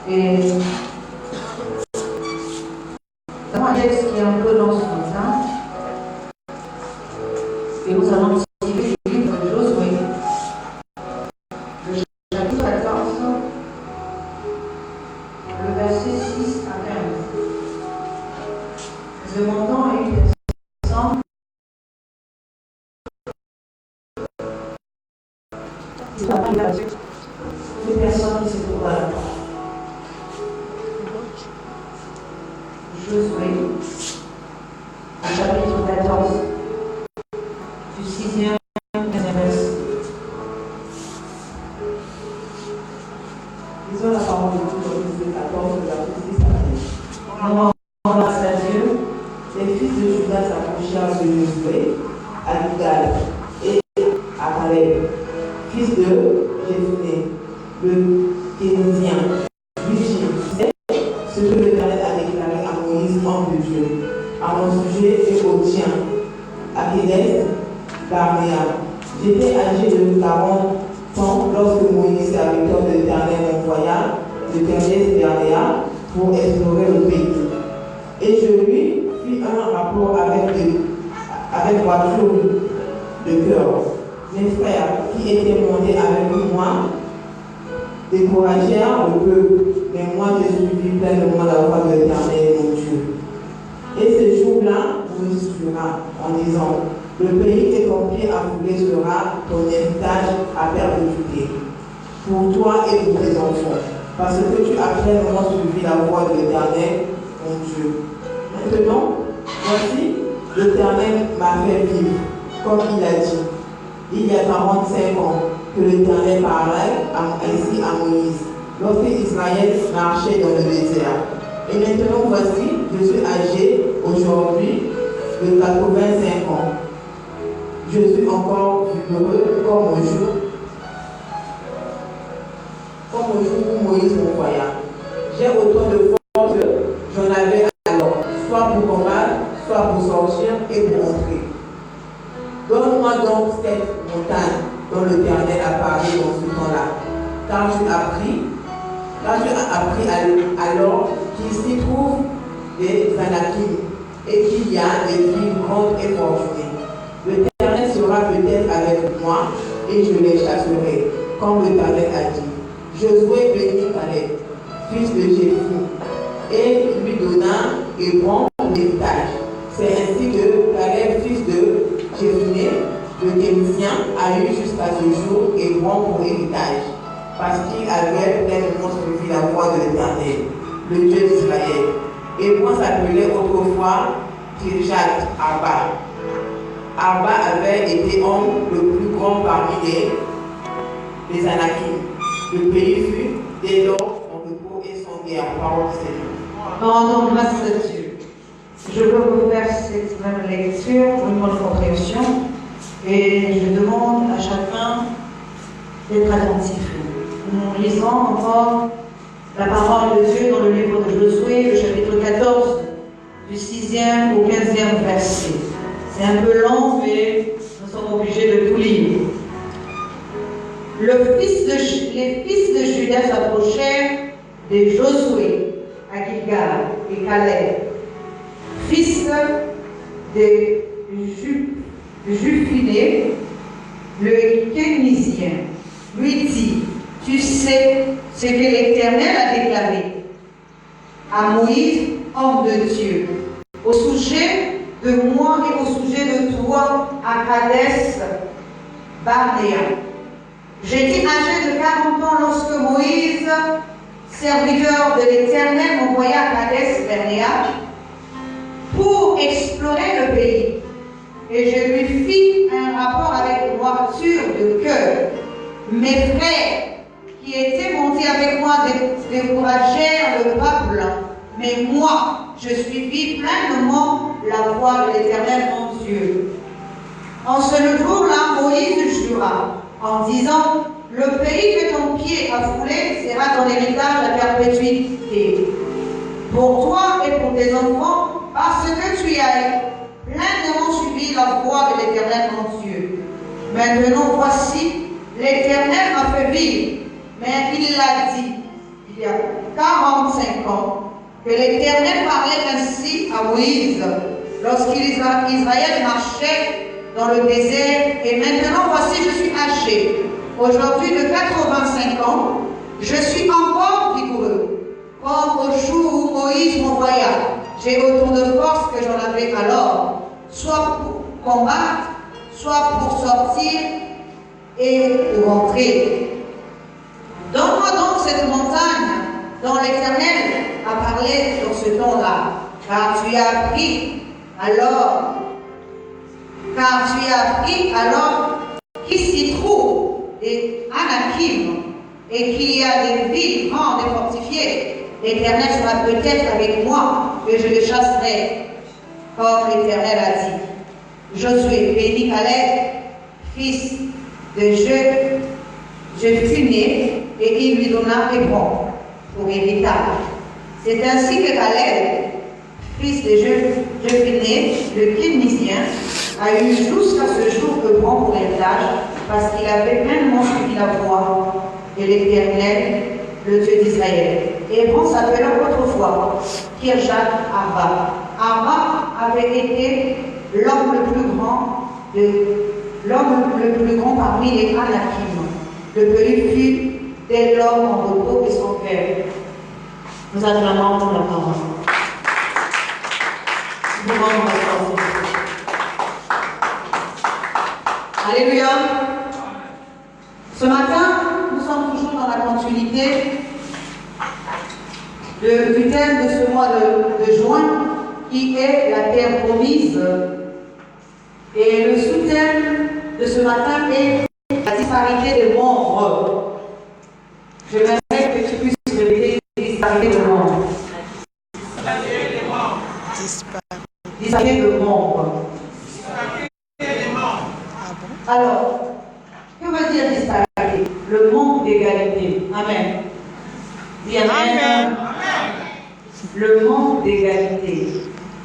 Et c'est un texte qui est un peu long ce matin. Et nous allons citer le livre de Josué, le chapitre 14, le verset 6 à 15. Demandons à une personne une personne qui se trouve à la porte. Josué, le chapitre 14, du 6e au 15e verset. Lisons la parole de Dieu dans Josué 14, de la 6 à 15. Nous rendons grâce à Dieu. Les fils de Judas s'approchèrent de Josué, à Gilgal et à Caleb, fils de Jephunnée, le Kénésien, lui disait ce que l'Éternel a déclaré à Moïse, homme de Dieu, à mon sujet et au tien, à Kédes Barnéa. J'étais âgé de 40 ans lorsque Moïse, serviteur de l'Éternel, m'envoya de Kédes Barnéa pour explorer le pays. Et je lui fis un rapport avec voiture de cœur. Mes frères qui étaient montés avec moi découragèrent le peuple, mais moi je suivis pleinement la voie de l'Éternel mon Dieu. Et ce jour-là, Moïse jura en disant, le pays que ton pied a foulé sera ton héritage à perpétuité, pour toi et pour tes enfants, parce que tu as pleinement suivi la voie de l'Éternel mon Dieu. Maintenant, voici, l'Éternel m'a fait vivre, comme il a dit. Il y a 45 ans que l'Éternel parlait ainsi à Moïse, lorsque Israël marchait dans le désert. Et maintenant, voici, je suis âgé aujourd'hui de 85 ans. Je suis encore vigoureux comme au jour où Moïse m'envoya. J'ai autant de force que j'en avais alors, soit pour combattre, soit pour sortir et pour entrer. Donne-moi donc cette montagne dont l'Éternel a parlé dans ce temps-là, car tu as appris alors qu'il s'y trouve des Anakim et qu'il y a des villes grandes et fortunées. L'Éternel sera peut-être avec moi et je les chasserai, comme l'Éternel a dit. Josué bénit Caleb, fils de Jephunnée, et lui donna Hébron l'héritage. C'est ainsi que Caleb, fils de Jephunnée, le Kénésien, a eu jusqu'à ce jour Hébron pour héritage, parce qu'il avait pleinement suivi la voie de l'Éternel, le Dieu d'Israël. Hébron s'appelait autrefois Kirjat Arba. Arba avait été homme le plus grand parmi les Anakim. Le pays fut dès lors en repos et sans guerre. Parole du Seigneur. Rendons grâce à Dieu. Je veux vous faire cette même lecture pour une bonne compréhension et je demande à chacun d'être attentif. Nous lisons encore la parole de Dieu dans le livre de Josué, le chapitre 14, du 6e au 15e verset. C'est un peu long, mais nous sommes obligés de tout lire. Les fils de Judas s'approchèrent de Josué à Gilgal et Caleb, fils de Jephunnée, le Kénésien, lui dit, tu sais ce que l'Éternel a déclaré à Moïse, homme de Dieu, au sujet de moi et au sujet de toi à Kades Barnéa. J'étais âgé de 40 ans lorsque Moïse, serviteur de l'Éternel, m'envoya à Kades Barnéa pour explorer le pays. Et je lui fis un rapport avec droiture de cœur. Mes frères qui étaient montés avec moi découragèrent le peuple, mais moi, je suivis pleinement la voie de l'Éternel mon Dieu. En ce jour-là, Moïse jura en disant, le pays que ton pied a foulé sera ton héritage à perpétuité, pour toi et pour tes enfants, parce que tu as pleinement suivi la voie de l'Éternel mon Dieu. Maintenant, voici, l'Éternel m'a fait vivre, mais il l'a dit. il y a 45 ans, que l'Éternel parlait ainsi à Moïse lorsqu'Israël marchait dans le désert. Et maintenant, voici, je suis âgé, aujourd'hui de 85 ans, je suis encore vigoureux, comme au jour où Moïse m'envoya. J'ai autant de force que j'en avais alors, soit pour combattre, soit pour sortir et pour entrer. Donne-moi donc cette montagne dont l'Éternel a parlé sur ce temps-là, car tu as appris alors qu'il s'y trouve des Anakim et qu'il y a des villes grandes et fortifiées. L'Éternel sera peut-être avec moi et je les chasserai, comme l'Éternel a dit. Josué bénit Caleb, fils de Jephunné, et il lui donna Hébron pour héritage. C'est ainsi que Caleb, fils de Jephunné, le Kénisien, a eu jusqu'à ce jour Hébron pour héritage, parce qu'il avait pleinement suivi la voie de l'Éternel, le Dieu d'Israël. Et Hébron s'appelait autrefois Kirjat Arba. Arba avait été l'homme le plus grand parmi les Anakim. Le pays fut dès lors en repos et son cœur. Nous acclamons pour la parole. Nous rendons la force. Alléluia. Ce matin, nous sommes toujours dans la continuité du thème de ce mois de juin, qui est la terre promise. Et le sous-thème de ce matin est la disparité des membres. J'aimerais que tu puisses répéter disparité de membres. Disparité de membres. Alors, que veut dire disparité? Le manque d'égalité. Amen. Dis amen. Amen. Le manque d'égalité.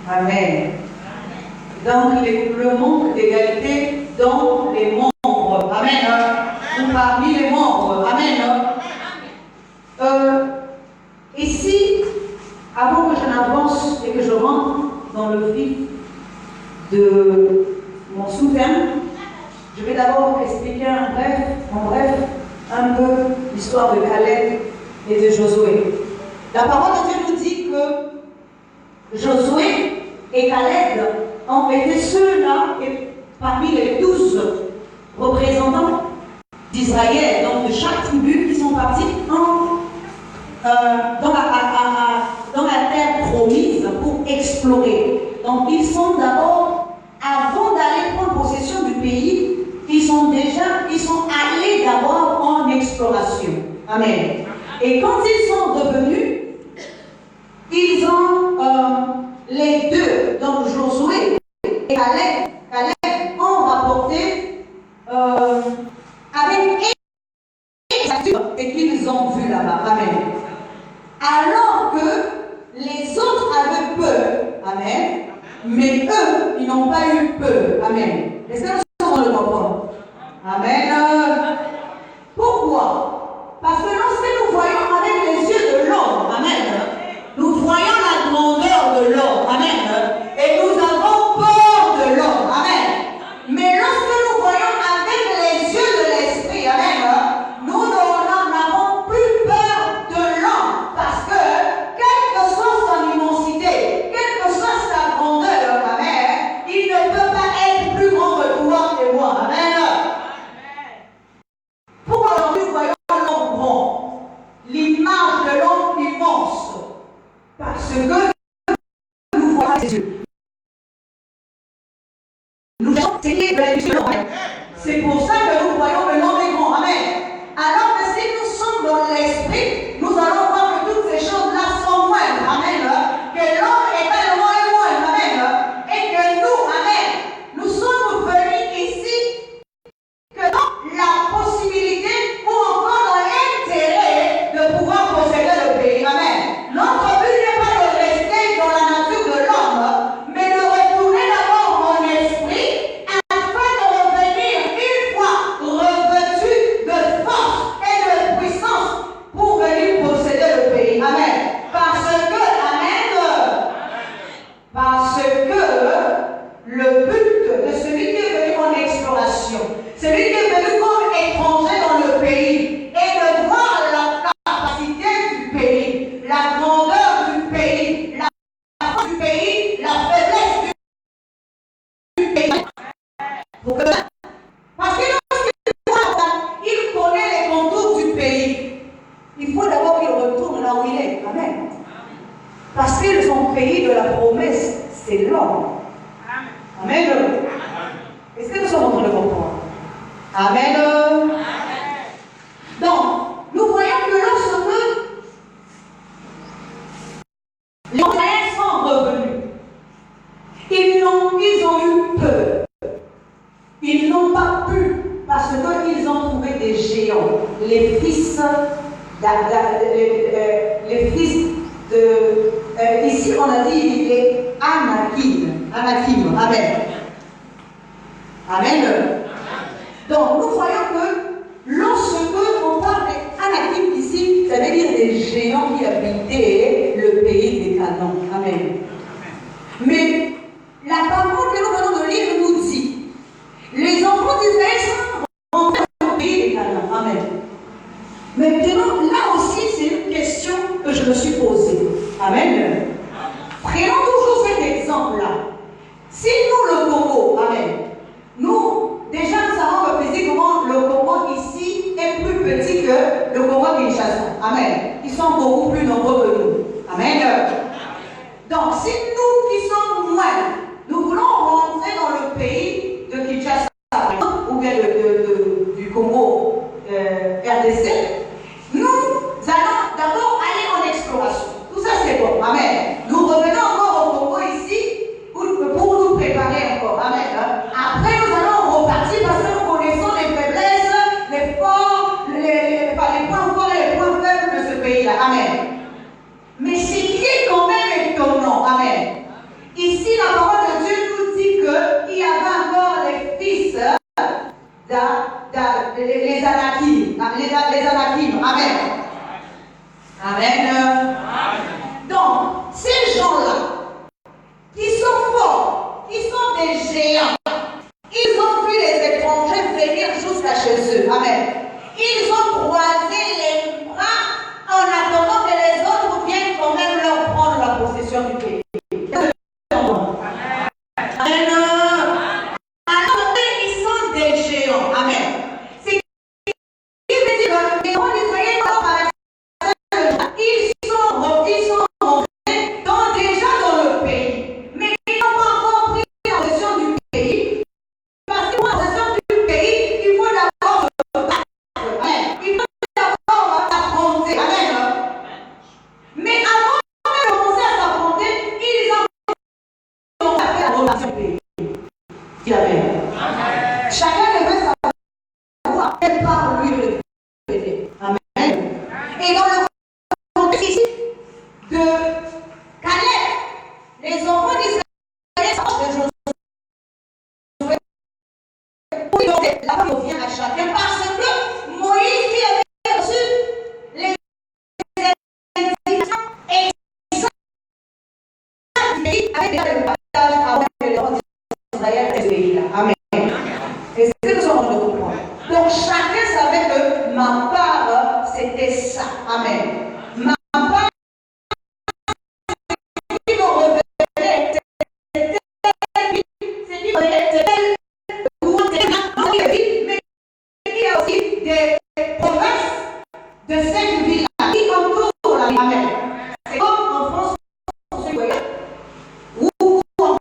Amen. Donc, le manque d'égalité dans les membres. Amen. Ou parmi les membres. Amen. Ici, avant que je n'avance et que je rentre dans le vif de mon sous-thème, je vais d'abord expliquer en bref un peu l'histoire de Caleb et de Josué. La parole de Dieu nous dit que Josué et Caleb ont été ceux-là parmi les 12 représentants d'Israël, donc de chaque tribu, qui sont partis dans la terre promise pour explorer. Donc ils sont d'abord, avant d'aller prendre possession du pays, ils sont allés d'abord en exploration. Amen. Et quand ils sont revenus, ils ont les deux, donc Josué et Caleb ont rapporté avec exactitude et qu'ils ont vu là-bas. Amen. Alors que les autres avaient peur. Amen. Mais eux, ils n'ont pas eu peur. Amen. Est-ce que nous sommes le comprendre? Amen. Pourquoi? Parce que lorsque nous voyons avec les yeux de l'homme, amen, nous voyons la grandeur de l'homme, amen, et nous avons peur de l'homme, amen. Mais lorsque nous voyons avec les yeux de l'esprit, amen, nous n'avons plus peur de l'homme, parce que quelle que soit son immensité, quelle que soit sa grandeur, amen, il ne peut pas être plus grand que toi et moi, amen. Pourquoi aujourd'hui nous voyons l'homme grand, l'image de l'homme immense? Parce que nous voyons les yeux. Nous avons essayé de l'homme. C'est pour ça que nous voyons que l'homme est grand. Amen. Alors que si nous sommes dans l'esprit, nous allons voir que toutes ces choses-là sont moindres. Amen. Que l'homme est tellement loin. Amen. Et que nous, amen, nous sommes venus ici que dans la possibilité ou encore dans l'intérêt de pouvoir posséder le pays. Amen. Notre but n'est pas de rester pays de la promesse, c'est l'homme. Amen. Est-ce que nous sommes en train de comprendre? Amen. Donc, nous voyons que lorsque les Israéliens sont revenus, ils ont eu peur. Ils n'ont pas pu, parce qu'ils ont trouvé des géants, les fils de ici on a dit les Anakim. Amen. Amen. Donc nous voyons que lorsque on parle d'Anakim ici, ça veut dire des géants qui habitaient le pays des Canaan. Amen. Mais la parole que nous venons de lire nous dit, les enfants d'Israël sont rentrés dans le pays des Canaan. Amen. Maintenant, là aussi, c'est une question que je me suis posée. Amen. Prenons toujours cet exemple-là. Si nous, le Congo, amen, nous, déjà, nous savons physiquement, le Congo ici est plus petit que le Congo Kinshasa. Amen. Ils sont beaucoup plus nombreux que nous. Amen. Donc, si nous qui sommes moins, nous voulons rentrer dans le pays de Kinshasa, ou bien du Congo RDC, nous allons d'abord aller en exploration. Tout ça, c'est bon. Amen. Nous revenons encore au Congo ici pour nous préparer encore. Amen. Après, nous allons repartir parce que nous connaissons les faiblesses, les forts, les points forts et les points faibles de ce pays-là. Amen. Mais ce qui est quand même étonnant, amen. Ici, la parole de Dieu nous dit qu'il y avait encore les fils les Anakim. Amen. Amen. Donc, ces gens-là, qui sont forts, qui sont des géants, ils ont vu les étrangers venir jusqu'à chez eux. Amen. Ils ont croisé les bras en attendant que les autres viennent quand même leur prendre la possession du pays. Amen. Alors, ils sont des géants. Amen. C'est qui veut dire que les gens d'Israël ils sont rentrés déjà dans le pays. Mais ils n'ont pas encore pris la possession du pays. Parce que pour la possession du pays, il faut d'abord se battre. Amen. Il faut d'abord s'affronter. Amen. Mais avant de commencer à s'affronter, ils ont commencé à faire la relation du pays. Dis Amen. Chacun devait savoir quelle part lui représente. Amen. Et dans le contexte ici de Caleb, les enfants d'Israël sont de Josué. La parole revient à chacun parce que Moïse qui avait reçu les indications exactes du pays avait déjà le partage avant que les enfants d'Israël aient ce pays-là. Amen. Est-ce que nous sommes en train de comprendre? Donc chacun savait que ma part, c'était ça. Amen. Ma part, qui me revenait, c'était mais il y a aussi des provinces de cette ville-là qui entourent la ville. Amen. C'est comme en France, où en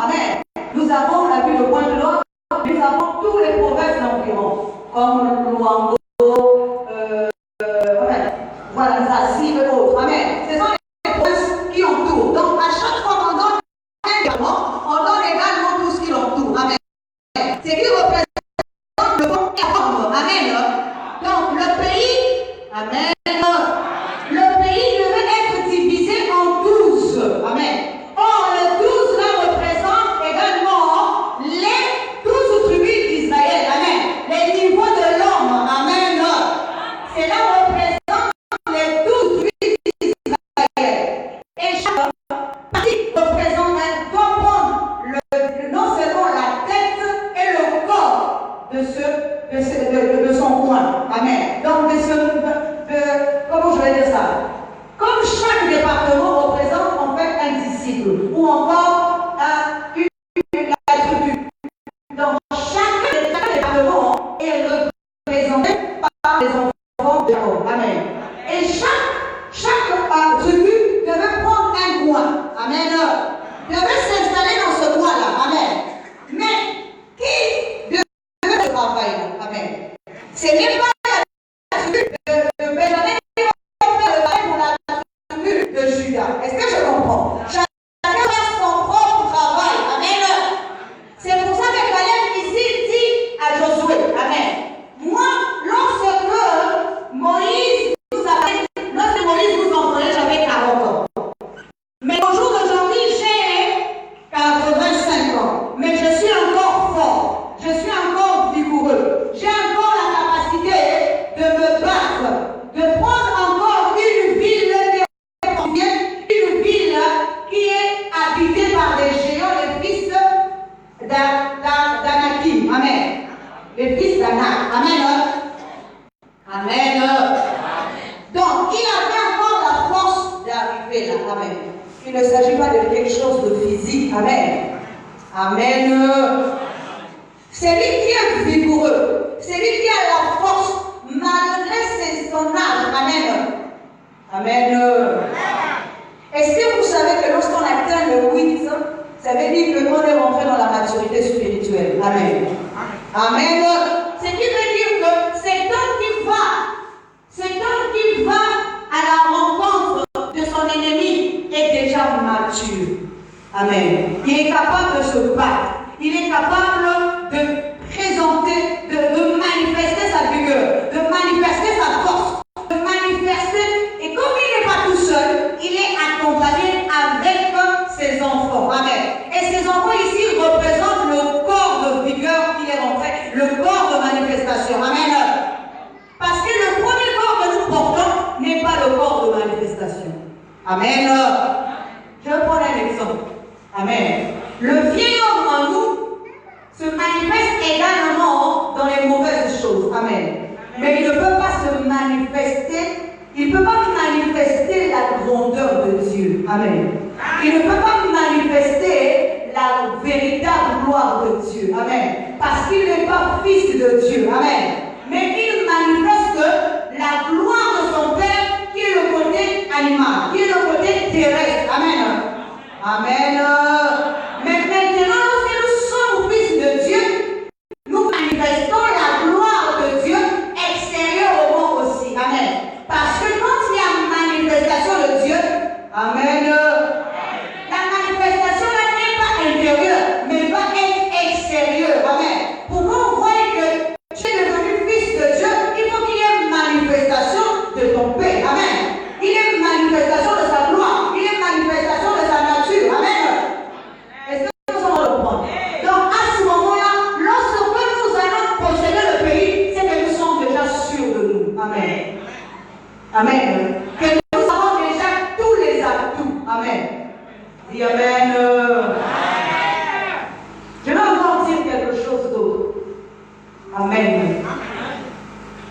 Amen. Nous avons la ville de Pointe-Noire, nous avons toutes les provinces d'environ, comme Luango, voilà, Zassi et autres. Amen. Ce sont les provinces qui entourent. Donc, à chaque fois qu'on donne également, on donne également tout ce qui l'entoure. Amen. C'est qui représente le bon forme. Amen. Donc, le pays, amen. Le pays devait être divisé en 12. Amen. Or, le 12 là représente également les 12 tribus d'Israël. Amen. Les niveaux de l'homme. Amen. C'est là représente les 12 tribus d'Israël. Et chaque partie représente doit prendre non seulement la tête et le corps de son coin. Amen. Donc, comment je vais dire ça? Comme chaque département représente en fait un disciple ou encore la tribu. Donc, chaque département est représenté par les enfants de Jacob. Amen. Et chaque tribu devait prendre un coin. de Judas. Est-ce que je comprends? Chacun fait son propre travail. Amen. C'est pour ça que Caleb ici dit à Josué, amen. Moi, lorsque Moïse vous envoyait, j'avais 40 ans. Mais au jour d'aujourd'hui, j'ai 85 ans. Mais je suis encore fort. Je suis encore vigoureux. J'ai encore la capacité de me battre, de prendre encore une ville qui est habitée par des géants, les fils d'Anakim. Amen. Les fils d'Anak. Amen. Amen. Donc, il avait encore la force d'arriver là. Amen. Il ne s'agit pas de quelque chose de physique. Amen. Amen. C'est lui qui est vigoureux. C'est lui qui a la force malgré son âge. Amen. Amen. Est-ce que vous savez que lorsqu'on atteint le 8, ça veut dire qu'on est rentré dans la maturité spirituelle. Amen. Amen. Ce qui veut dire que cet homme qui va à la rencontre de son ennemi est déjà mature. Amen. Il est capable de se battre. Il est capable de présenter, de manifester sa vigueur, de manifester sa force, de manifester. Et comme il n'est pas tout seul, il est accompagné avec ses enfants. Amen. Et ses enfants ici représentent le corps de vigueur qu'il est rentré, le corps de manifestation. Amen. Parce que le premier corps que nous portons n'est pas le corps de manifestation. Amen. Je vais prendre un exemple. Amen. Le vieil homme en nous se manifeste également dans les mauvaises choses. Amen. Mais il ne peut pas se manifester, il ne peut pas manifester la grandeur de Dieu. Amen. Il ne peut pas manifester la véritable gloire de Dieu. Amen. Parce qu'il n'est pas fils de Dieu. Amen. Mais il manifeste la gloire de son Père qui est le côté animal, qui est le côté terrestre. Amen. Amen. Mais maintenant, lorsque nous sommes fils de Dieu, nous manifestons la gloire de Dieu extérieure au monde aussi. Amen. Parce que quand il y a manifestation de Dieu, amen, la manifestation n'est pas intérieure, mais va être extérieure. Amen. Pour qu'on voie que tu es devenu fils de Dieu, il faut qu'il y ait une manifestation de ton Père. Amen. Il y ait une manifestation de sa gloire. Il y ait une manifestation de sa nature. Amen. Est-ce que nous sommes le point? Donc à ce moment-là, lorsque nous allons posséder le pays, c'est que nous sommes déjà sûrs de nous. Amen. Amen. Que nous avons déjà tous les atouts. Amen. Dis Amen. Je vais encore dire quelque chose d'autre. Amen.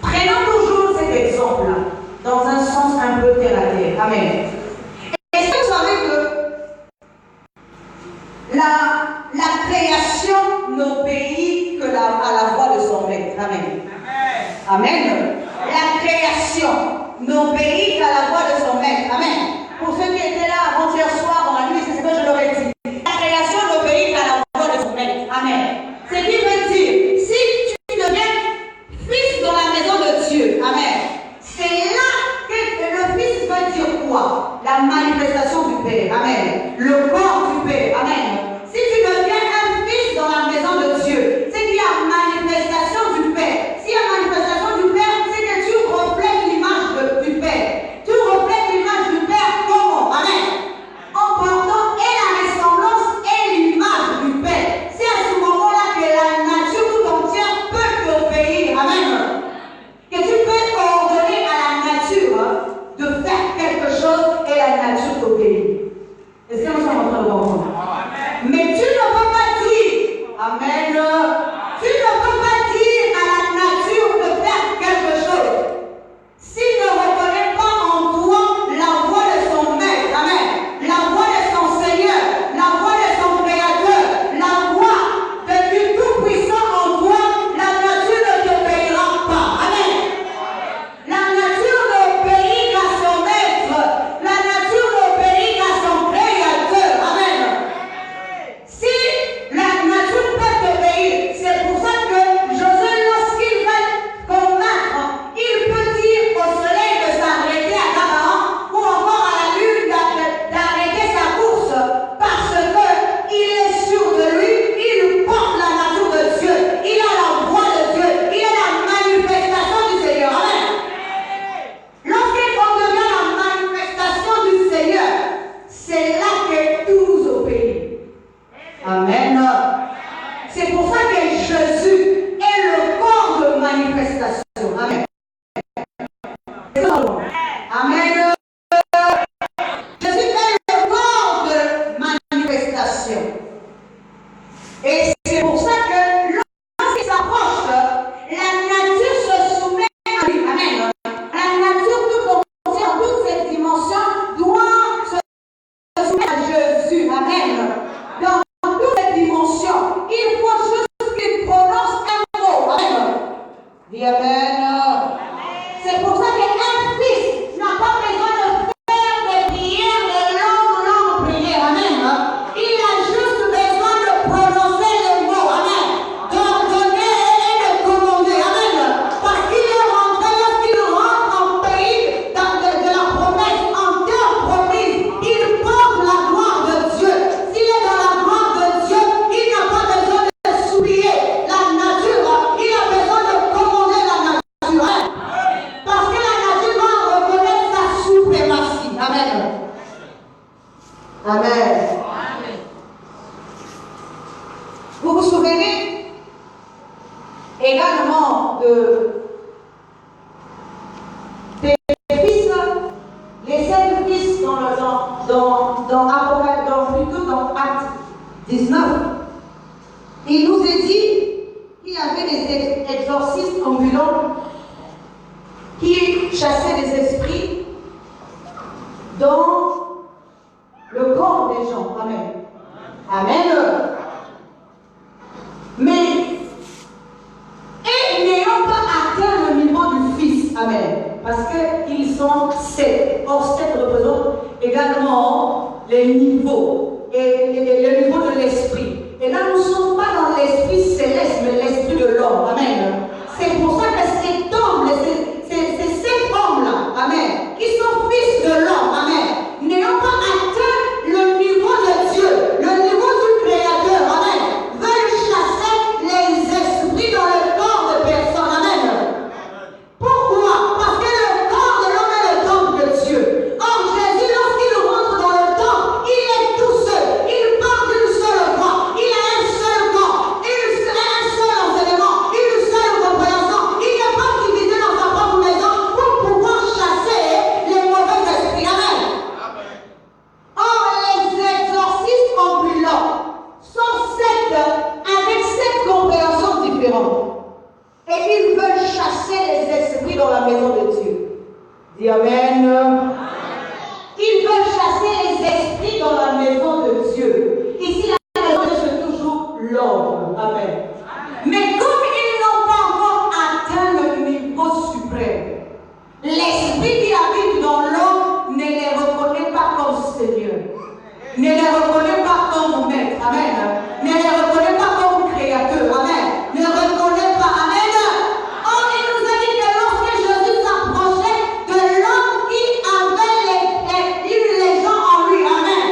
Prenons toujours cet exemple-là, dans un sens un peu terre à terre. Amen. Est-ce que vous savez que la création n'obéit que à la voix de son maître? Amen. Amen. La création n'obéit qu'à la voix de son maître. Amen. Pour ceux qui étaient là avant-hier soir dans la nuit, c'est ce que je leur ai dit. La création n'obéit qu'à la voix de son maître. Amen. Ce qui veut dire, si tu deviens fils dans la maison de Dieu, amen, c'est là que le fils veut dire quoi? La manifestation du Père. Amen. Le corps du Père. Amen. Si tu deviens un fils dans la maison de Dieu, c'est qu'il y a manifestation du Père. S'il y a manifestation du Père, c'est que tu reflètes l'image du Père. Tu reflètes l'image du Père comment? Amen. En portant et la ressemblance et l'image du Père. C'est à ce moment-là que la nature tout entière peut t'obéir. Amen. Que tu peux ordonner à la nature de faire quelque chose et la nature t'obéit. Est-ce que nous sommes en train de comprendre? Mais tu ne peux pas dire, amen, tu ne peux pas dire à la nature de faire quelque chose s'il ne reconnaît pas en toi la voix de son maître, amen, la voix de son Seigneur, la voix de son Créateur, la voix du Tout-Puissant en toi, la nature ne t'obéira pas, amen. La nature n'obéit qu'à son maître, la nature n'obéit qu'à son Créateur, amen. Amen. Vous vous souvenez également des fils, les 7 fils dans Acte 19. Il nous est dit qu'il y avait des exorcistes ambulants qui chassaient les esprits dans le corps des gens. Amen. Amen. Mais, et n'ayant pas atteint le niveau du Fils, amen, parce qu'ils sont 7. Or, 7 représente également les niveaux, et le niveau de l'esprit. Et là, nous ne sommes pas dans l'esprit céleste, mais l'esprit de l'homme, amen. C'est pour ça que cet homme, ces hommes-là, amen, qui sont fils de l'homme, amen, n'ayant pas atteint le niveau de Dieu, le niveau du Créateur, amen, veulent chasser les esprits dans le corps de personnes, amen. Pourquoi? Parce que le corps de l'homme est le temple de Dieu. Or, Jésus, lorsqu'il rentre dans le temple, il est tout seul, il part d'une seule voix, il a un seul corps, un seul enseignement, une seule compréhension. Il n'est pas divisé dans sa propre maison pour pouvoir chasser les mauvais esprits, amen. Or, les exorcistes ambulants sont 7 avec 7 compréhensions différentes. Et ils veulent chasser les esprits dans la maison de Dieu. Dis amen. Ils veulent chasser les esprits dans la maison de Dieu. Ici, la maison c'est toujours l'homme. Amen. Mais comme ils n'ont pas encore atteint le niveau suprême, l'esprit qui habite dans l'homme ne les reconnaît pas comme Seigneur, ne les reconnaît pas comme maître, amen, ne les reconnaît pas comme créateur, amen, ne reconnaît pas, amen. Or, il nous a dit que lorsque Jésus s'approchait de l'homme qui avait les gens en lui, amen,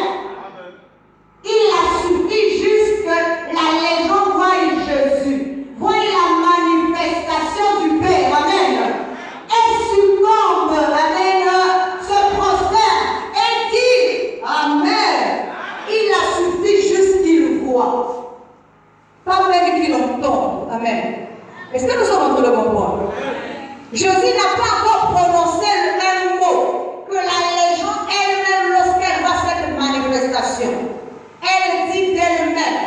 il a suffi juste que les gens voient Jésus, voient la manifestation du Père, amen, et succombe, amen, se prosterne et dit, amen. Il a suffi juste qu'il voit, pas même qu'il entende, amen. Est-ce que nous sommes en train de comprendre? Jésus n'a pas encore prononcé le même mot que la légende elle-même lorsqu'elle voit cette manifestation. Elle dit d'elle-même,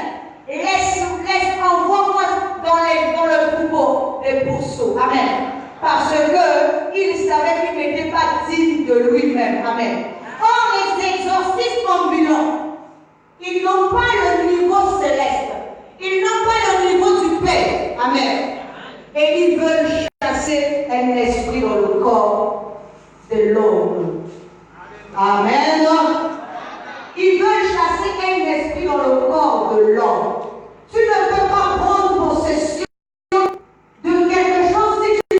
envoie-moi dans le troupeau des pourceaux, amen. Parce qu'il savait qu'il n'était pas digne de lui-même, amen. Or, les exorcistes ambulants, ils n'ont pas le niveau céleste, ils n'ont pas le niveau du Père, amen. Et ils veulent chasser un esprit dans le corps de l'homme. Amen. Ils veulent chasser un esprit dans le corps de l'homme. Tu ne peux pas prendre possession de quelque chose si tu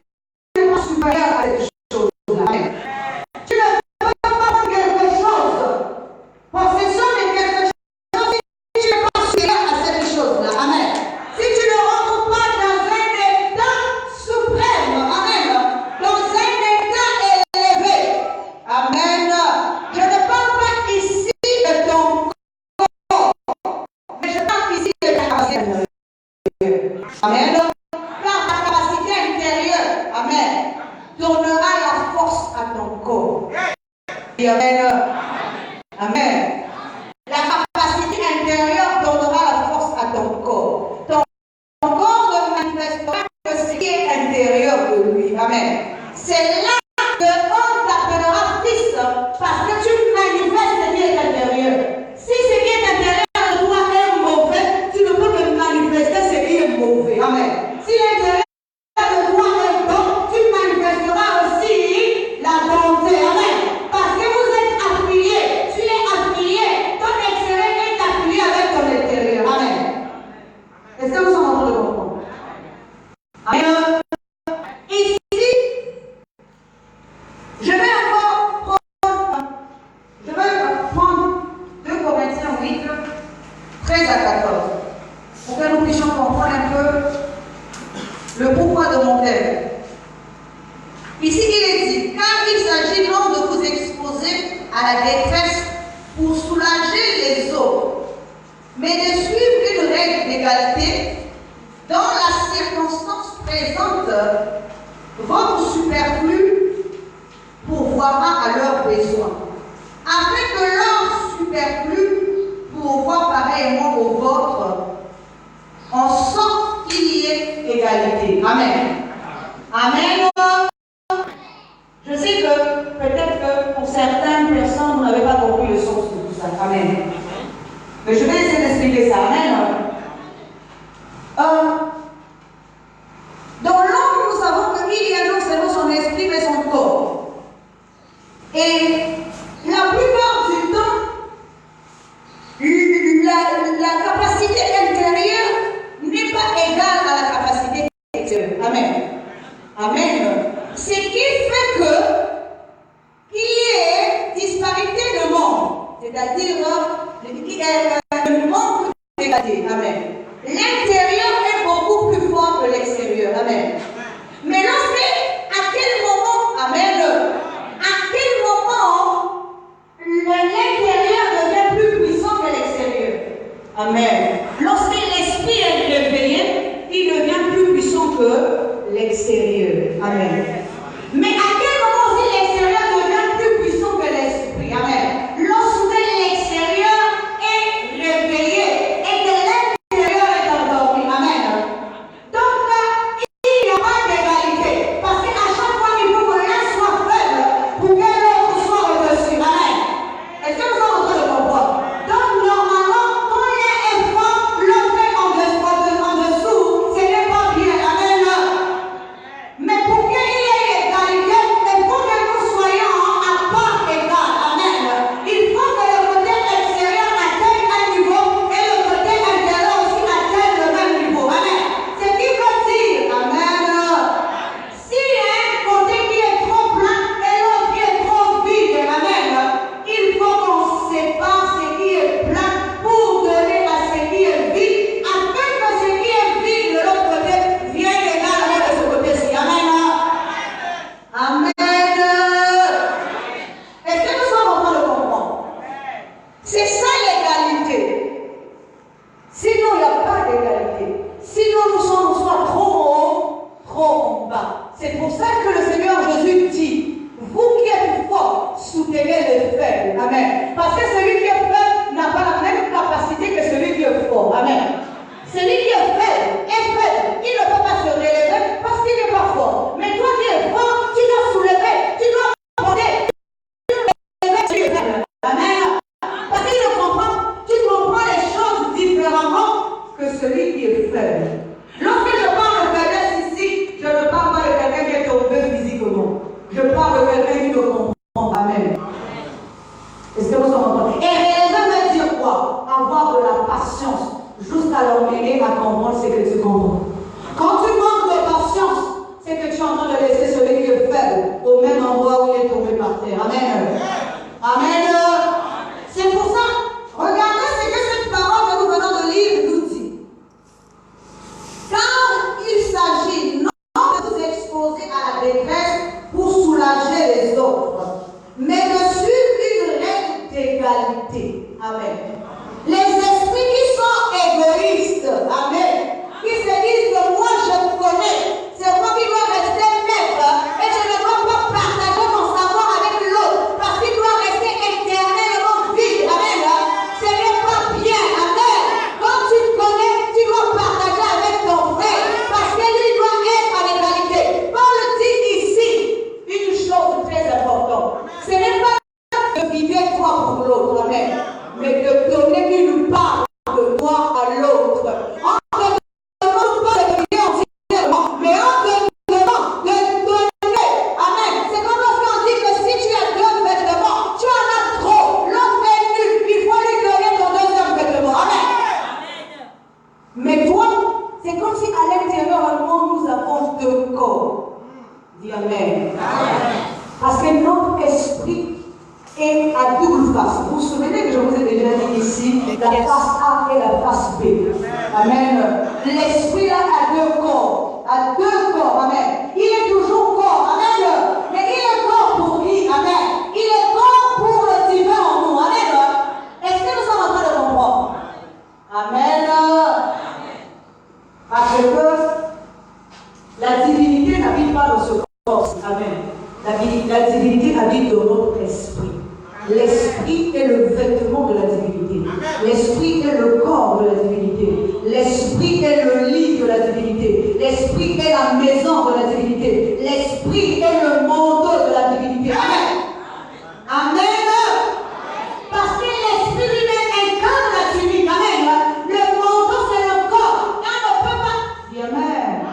n'es pas supérieur à cette chose-là. Amen. Tu ne peux pas prendre quelque chose, possession de quelque chose si tu n'es pas supérieur à cette chose-là. Amen. Si tu ne rentres pas dans un état suprême, amen, dans un état élevé, amen. Je ne parle pas ici de ton corps, mais je parle ici de ta capacité intérieure. Amen. Car ta capacité intérieure, amen, donnera la force à ton corps. Et amen. Amen. La capacité intérieure donnera la force à ton corps. Ton corps ne manifestera que ce qui est intérieur de lui. Amen. C'est là qu'on t'appellera fils parce que tu manifestes ce qui est intérieur. Si ce qui est intérieur de toi est mauvais, tu ne peux me manifester ce qui est mauvais. Amen. Si l'intérieur de toi est bon, tu manifesteras aussi la bonté. Amen. Parce que vous êtes appuyés, tu es appuyé, ton extérieur est appuyé avec ton intérieur. Amen. Est-ce que nous sommes en train de comprendre? Amen. Ici, je vais encore prendre 2 Corinthiens 8, 13 à 14, pour que nous puissions comprendre un peu le pourquoi de mon thème. Ici, il est dit, car il s'agit non de vous exposer à la détresse pour soulager mais de suivre une règle d'égalité dans la circonstance présente, votre superflu pourvoira à leurs besoins, afin que leur superflu pourvoie pareillement au vôtre, en sorte qu'il y ait égalité. Amen. Amen. Je sais que peut-être que pour certaines personnes, vous n'avez pas compris le sens de tout ça. Amen. Mais je vais essayer d'expliquer ça. Amen. Dans l'homme, nous savons qu'il y a non seulement son esprit, mais son corps. Et la plupart du temps, la capacité intérieure n'est pas égale à la capacité extérieure. Amen. Amen. Ce qui fait que il y ait disparité de monde, c'est-à-dire le manque d'égalité. Amen. L'intérieur est beaucoup plus fort que l'extérieur. Amen. Mais lorsque, à quel moment, amen, à quel moment l'intérieur devient plus puissant que l'extérieur? Amen. Lorsque l'esprit est réveillé, il devient plus puissant que l'extérieur. Amen. Mais à quel moment aussi l'extérieur devient plus puissant que l'esprit? Amen. Lorsque l'extérieur est réveillé et que l'intérieur est endormi. Amen. Donc là, il n'y a pas d'égalité. Parce qu'à chaque fois, il faut que l'un soit faible pour que l'autre soit au-dessus. Amen. Est-ce que nous sommes en train de comprendre? Donc normalement, quand l'un est fort, l'autre est en dessous, ce n'est pas bien. Amen. Mais pour qu'il y ait égalité, il faut que nous soyons à part égale. Amen. Il faut que le côté extérieur atteigne un niveau et le côté intérieur aussi atteigne le même niveau. Amen. Ce qui veut dire, amen, s'il y a un côté qui est trop plein et l'autre qui est trop vide, amen, il faut qu'on sépare ce qui est plein pour donner à ce qui est vide, afin que ce qui est vide de l'autre côté vienne également de ce côté-ci. Amen. Amen. Est-ce que nous sommes en train de comprendre? C'est ça l'égalité. Sinon, il n'y a pas d'égalité. Sinon, nous sommes soit trop en haut, trop en bas. C'est pour ça que le Seigneur Jésus dit, vous qui êtes forts, soutenez les faibles. Amen. Parce que celui qui est faible n'a pas la même capacité que celui qui est fort. Amen. Celui qui est faible, il ne peut pas se relever parce qu'il n'est pas fort. Mais toi qui es fort, tu dois soulever, tu dois porter, tu dois lever, tu es faible. Amen. Parce qu'il tu comprends les choses différemment que celui qui est faible. Lorsque je parle de faiblesse ici, je ne parle pas de quelqu'un qui est tombé physiquement. Je parle de quelqu'un qui le comprend. Amen. Est-ce que vous entendez? Et relever veut dire quoi? Avoir de la patience jusqu'à l'emmener à comprendre ce que tu comprends. Quand tu manques de patience, c'est que tu es en train de laisser celui qui est faible au même endroit où il est tombé par terre. Amen. Amen. C'est pour ça, regardez ce que cette parole que nous venons de lire nous dit. Car il s'agit non de vous exposer à la détresse pour soulager les autres, mais de suivre une règle d'égalité. Amen. Les esprits qui sont égoïstes, amen, qui se disent que moi je me connais, c'est moi qui dois rester maître et je ne dois pas partager mon savoir avec l'autre parce qu'il doit rester éternellement vide. Amen. Ce n'est pas bien. Amen. Quand tu te connais, tu dois partager avec ton frère parce que lui doit être en égalité. Paul dit ici une chose très importante. Ce n'est pas de vivre toi pour l'autre. Amen. Mais de donner une part de toi à l'autre. On ne te demande pas de vivre entièrement, mais on te demande de donner. Amen. C'est comme lorsqu'on dit que si tu as deux vêtements, tu en as trop. L'autre est nul. Il faut lui donner ton deuxième vêtement. Amen. Mais toi, c'est comme si à l'intérieur nous avons deux corps. Dis Amen. Parce que notre esprit est à double face. Vous vous souvenez que je vous ai déjà dit ici, la face A et la face B. Amen. L'esprit là a deux corps. A deux corps. Amen. Il est toujours corps. Amen. Mais il est corps pour qui? Amen. Il est corps pour le divin en nous. Amen. Est-ce que nous sommes en train de comprendre? Amen. L'esprit est le vêtement de la divinité. L'esprit est le corps de la divinité. L'esprit est le lit de la divinité. L'esprit est la maison de la divinité. L'esprit est le manteau de la divinité. Amen. Amen. Parce que l'esprit lui-même incarne la tunique. Amen. Le manteau, c'est le corps. On ne peut pas. Dis amen.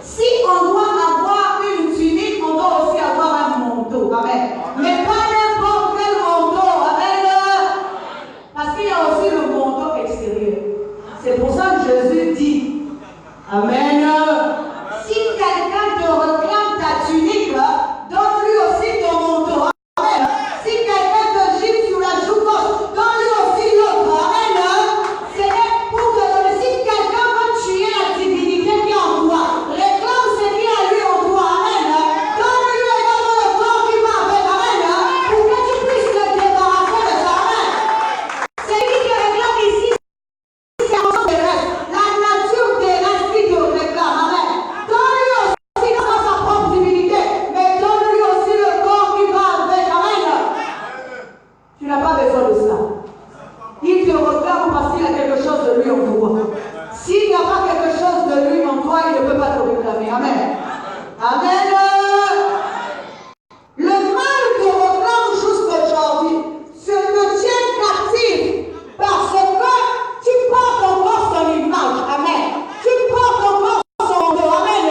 Si on doit avoir une tunique, on doit aussi avoir un manteau. Amen. Mais pas n'importe quel manteau. Amen. Parce qu'il y a aussi le manteau extérieur. C'est pour ça que Jésus dit, amen. Si quelqu'un te réclame ta tunique, donne-lui aussi ton manteau. Amen. Si quelqu'un te gifle sur la joue gauche, donne-lui aussi l'autre. Amen. C'est pour te donner. Si quelqu'un veut tuer la divinité qui est en toi, réclame ce qui est à lui en toi. Amen. Donne-lui également le corps qui va avec. Amen. Pour que tu puisses te débarrasser de ça. Amen. C'est lui qui réclame ici. La nature terrestre qui te réclame. Amen. Donne-lui aussi dans sa propre divinité, mais donne-lui aussi le corps qui va avec. Amen. Tu n'as pas besoin de ça. Il te réclame parce qu'il a quelque chose de lui en toi. S'il n'y a pas quelque chose de lui en toi, il ne peut pas te réclamer. Amen. Amen. Le mal te réclame jusqu'aujourd'hui. Se te tient captif parce que tu portes encore son image. Amen. Tu portes encore son dos. Amen.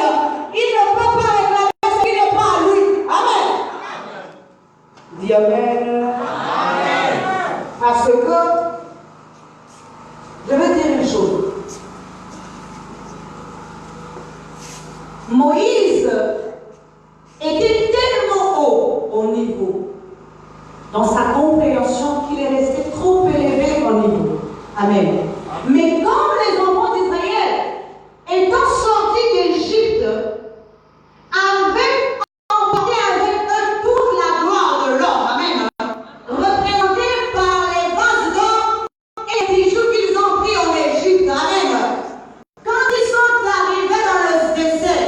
Il ne peut pas réclamer ce qui n'est pas à lui. Amen. Dis amen. Parce que je vais dire une chose. Moïse était tellement haut au niveau dans sa compréhension qu'il est resté trop élevé au niveau. Amen. Mais comme les enfants d'Israël, étant sortis d'Égypte, avaient emporté avec eux toute la gloire de l'homme, amen, représentée par les vases d'or et les bijoux qu'ils ont pris en Égypte, amen. Quand ils sont arrivés dans le désert,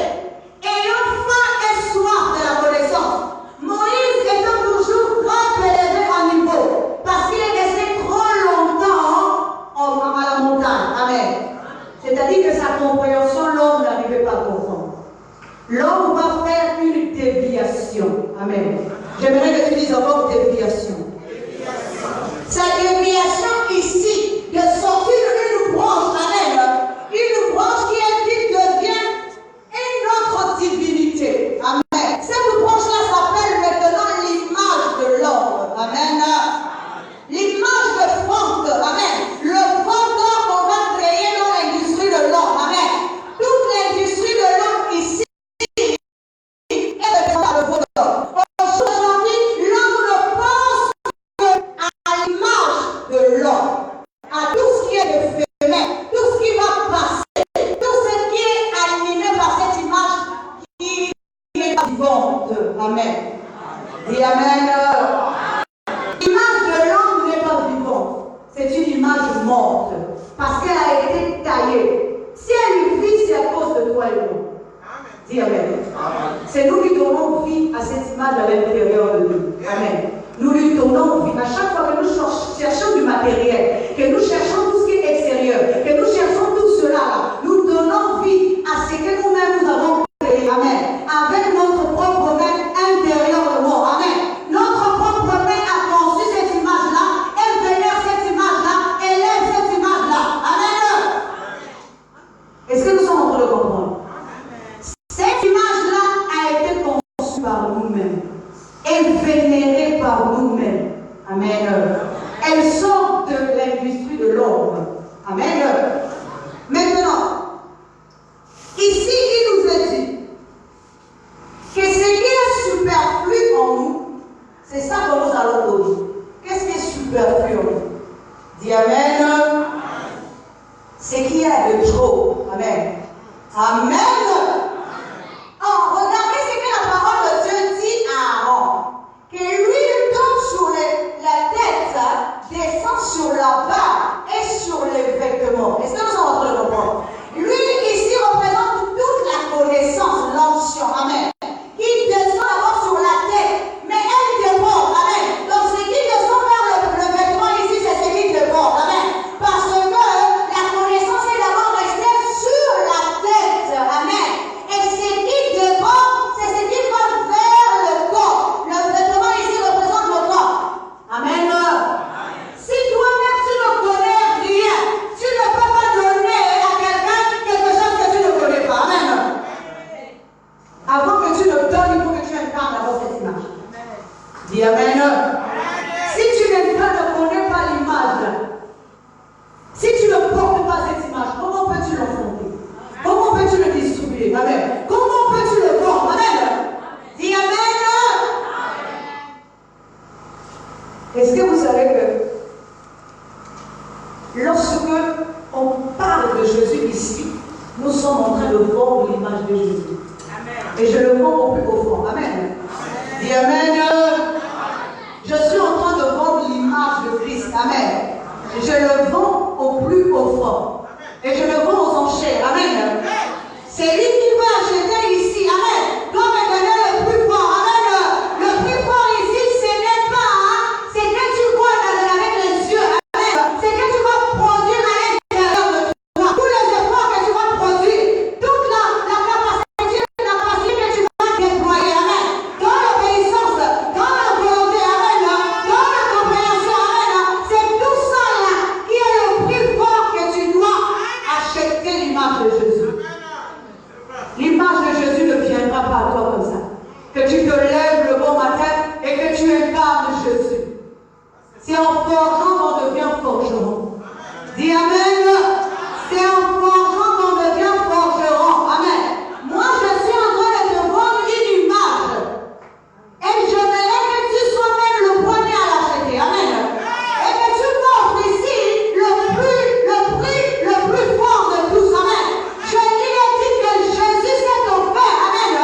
ayant faim et soif de la connaissance, Moïse étant toujours trop élevé en niveau, parce qu'il est resté trop longtemps à la montagne. Amen. C'est-à-dire que sa compréhension, l'homme n'arrivait pas à comprendre. L'homme va faire une déviation. Amen. J'aimerais que tu dises encore déviation. Sa déviation ici, de sortir une branche, amen, une branche qui devient une autre divinité. Amen. Cette branche-là s'appelle maintenant l'image de l'homme. Amen. L'image de Franck. Amen. Le veau d'or qu'on va créer dans l'industrie de l'homme. Amen. Toute l'industrie de l'homme ici est de le veau d'or. Aujourd'hui, l'homme ne pense qu'à l'image de l'homme, à tout ce qui est de féminin, tout ce qui va passer, tout ce qui est animé par cette image qui est vivante. Amen. Dis amen. L'image de l'homme n'est pas vivante. C'est une image morte. Parce qu'elle a été taillée. Si elle vit, c'est à cause de toi et moi. Dis amen. C'est nous qui donnons vie à cette image à l'intérieur de nous. Amen. Nous lui donnons vie. À chaque fois que nous cherchons du matériel, que nous cherchons tout ce qui est extérieur, que nous cherchons tout cela, nous donnons vie à ce que nous-mêmes nous avons créé. Amen. Avec notre propre main intérieure de moi. Amen. Notre propre main a conçu cette image-là, elle vénère cette image-là, elle aime cette image-là. Amen. Est-ce que nous sommes en train de comprendre? Cette image-là a été conçue par nous-mêmes et vénérée par nous-mêmes. Amen. Elle sort de l'industrie de l'homme. Amen. Maintenant, ici, il nous a dit que ce qui est superflu en nous, c'est ça que nous allons donner. Qu'est-ce qui est superflu en nous? Dis amen. Ce qui est de trop. Amen. Amen. Oh, regardez ce que la parole de Dieu dit à Aaron. Que l'huile tombe sur la tête, descend sur la barbe et sur les vêtements. Est-ce que nous sommes en train de comprendre? L'huile ici représente toute la connaissance, l'onction. Amen. Qui descend d'abord sur la tête, mais elle déborde. Amen. Donc ce qui descend Est-ce que vous savez que lorsque on parle de Jésus ici, nous sommes en train de vendre l'image de Jésus. Amen. Et je le vends au plus profond. Amen. Amen. Dis Amen. Je suis en train de vendre l'image de Christ. Amen. Et je le vends au plus profond. Et je le vends aux enchères. Amen. C'est lui qui va acheter ici. Amen. Doit me donner le plus fort. Amen. Le plus fort ici, ce n'est pas, c'est que tu vois avec les yeux. Amen. C'est que tu vas produire à l'intérieur de toi. Tous les efforts que tu vas produire, toute la capacité que tu vas déployer. Amen. Dans l'obéissance, dans la volonté. Amen. Dans la compréhension. Amen. C'est tout ça là qui est le plus fort que tu dois acheter l'image de Jésus. L'image de Jésus ne viendra pas à toi comme ça. Que tu te lèves le bon matin et que tu incarnes Jésus. C'est en forgeant qu'on devient forgeron. Dis Amen. C'est en forgeant qu'on devient forgeron. Amen. Moi, je suis en train de te vendre une image. Et je voudrais que tu sois même le premier à l'acheter. Amen. Et que tu m'offres ici le plus fort de tous. Amen. Je dis que Jésus s'est offert, amen,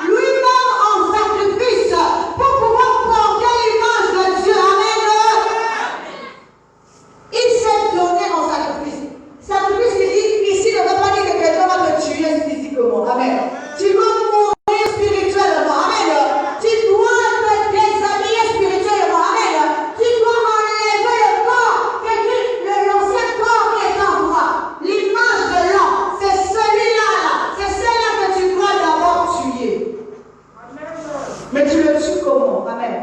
lui-même en sacrifice pour pouvoir porter l'image de Dieu, amen. Il s'est donné en sacrifice. Sacrifice qui dit, ici ne veut pas dire que quelqu'un va te tuer physiquement, amen. Tu dois mourir spirituellement, amen. Tu dois te déshabiller spirituellement, amen. Tu dois enlever le corps, l'ancien corps qui est en toi. L'image de l'homme, c'est celui-là, c'est celle-là que tu dois d'abord tuer. Mais tu le tues comment? Amen.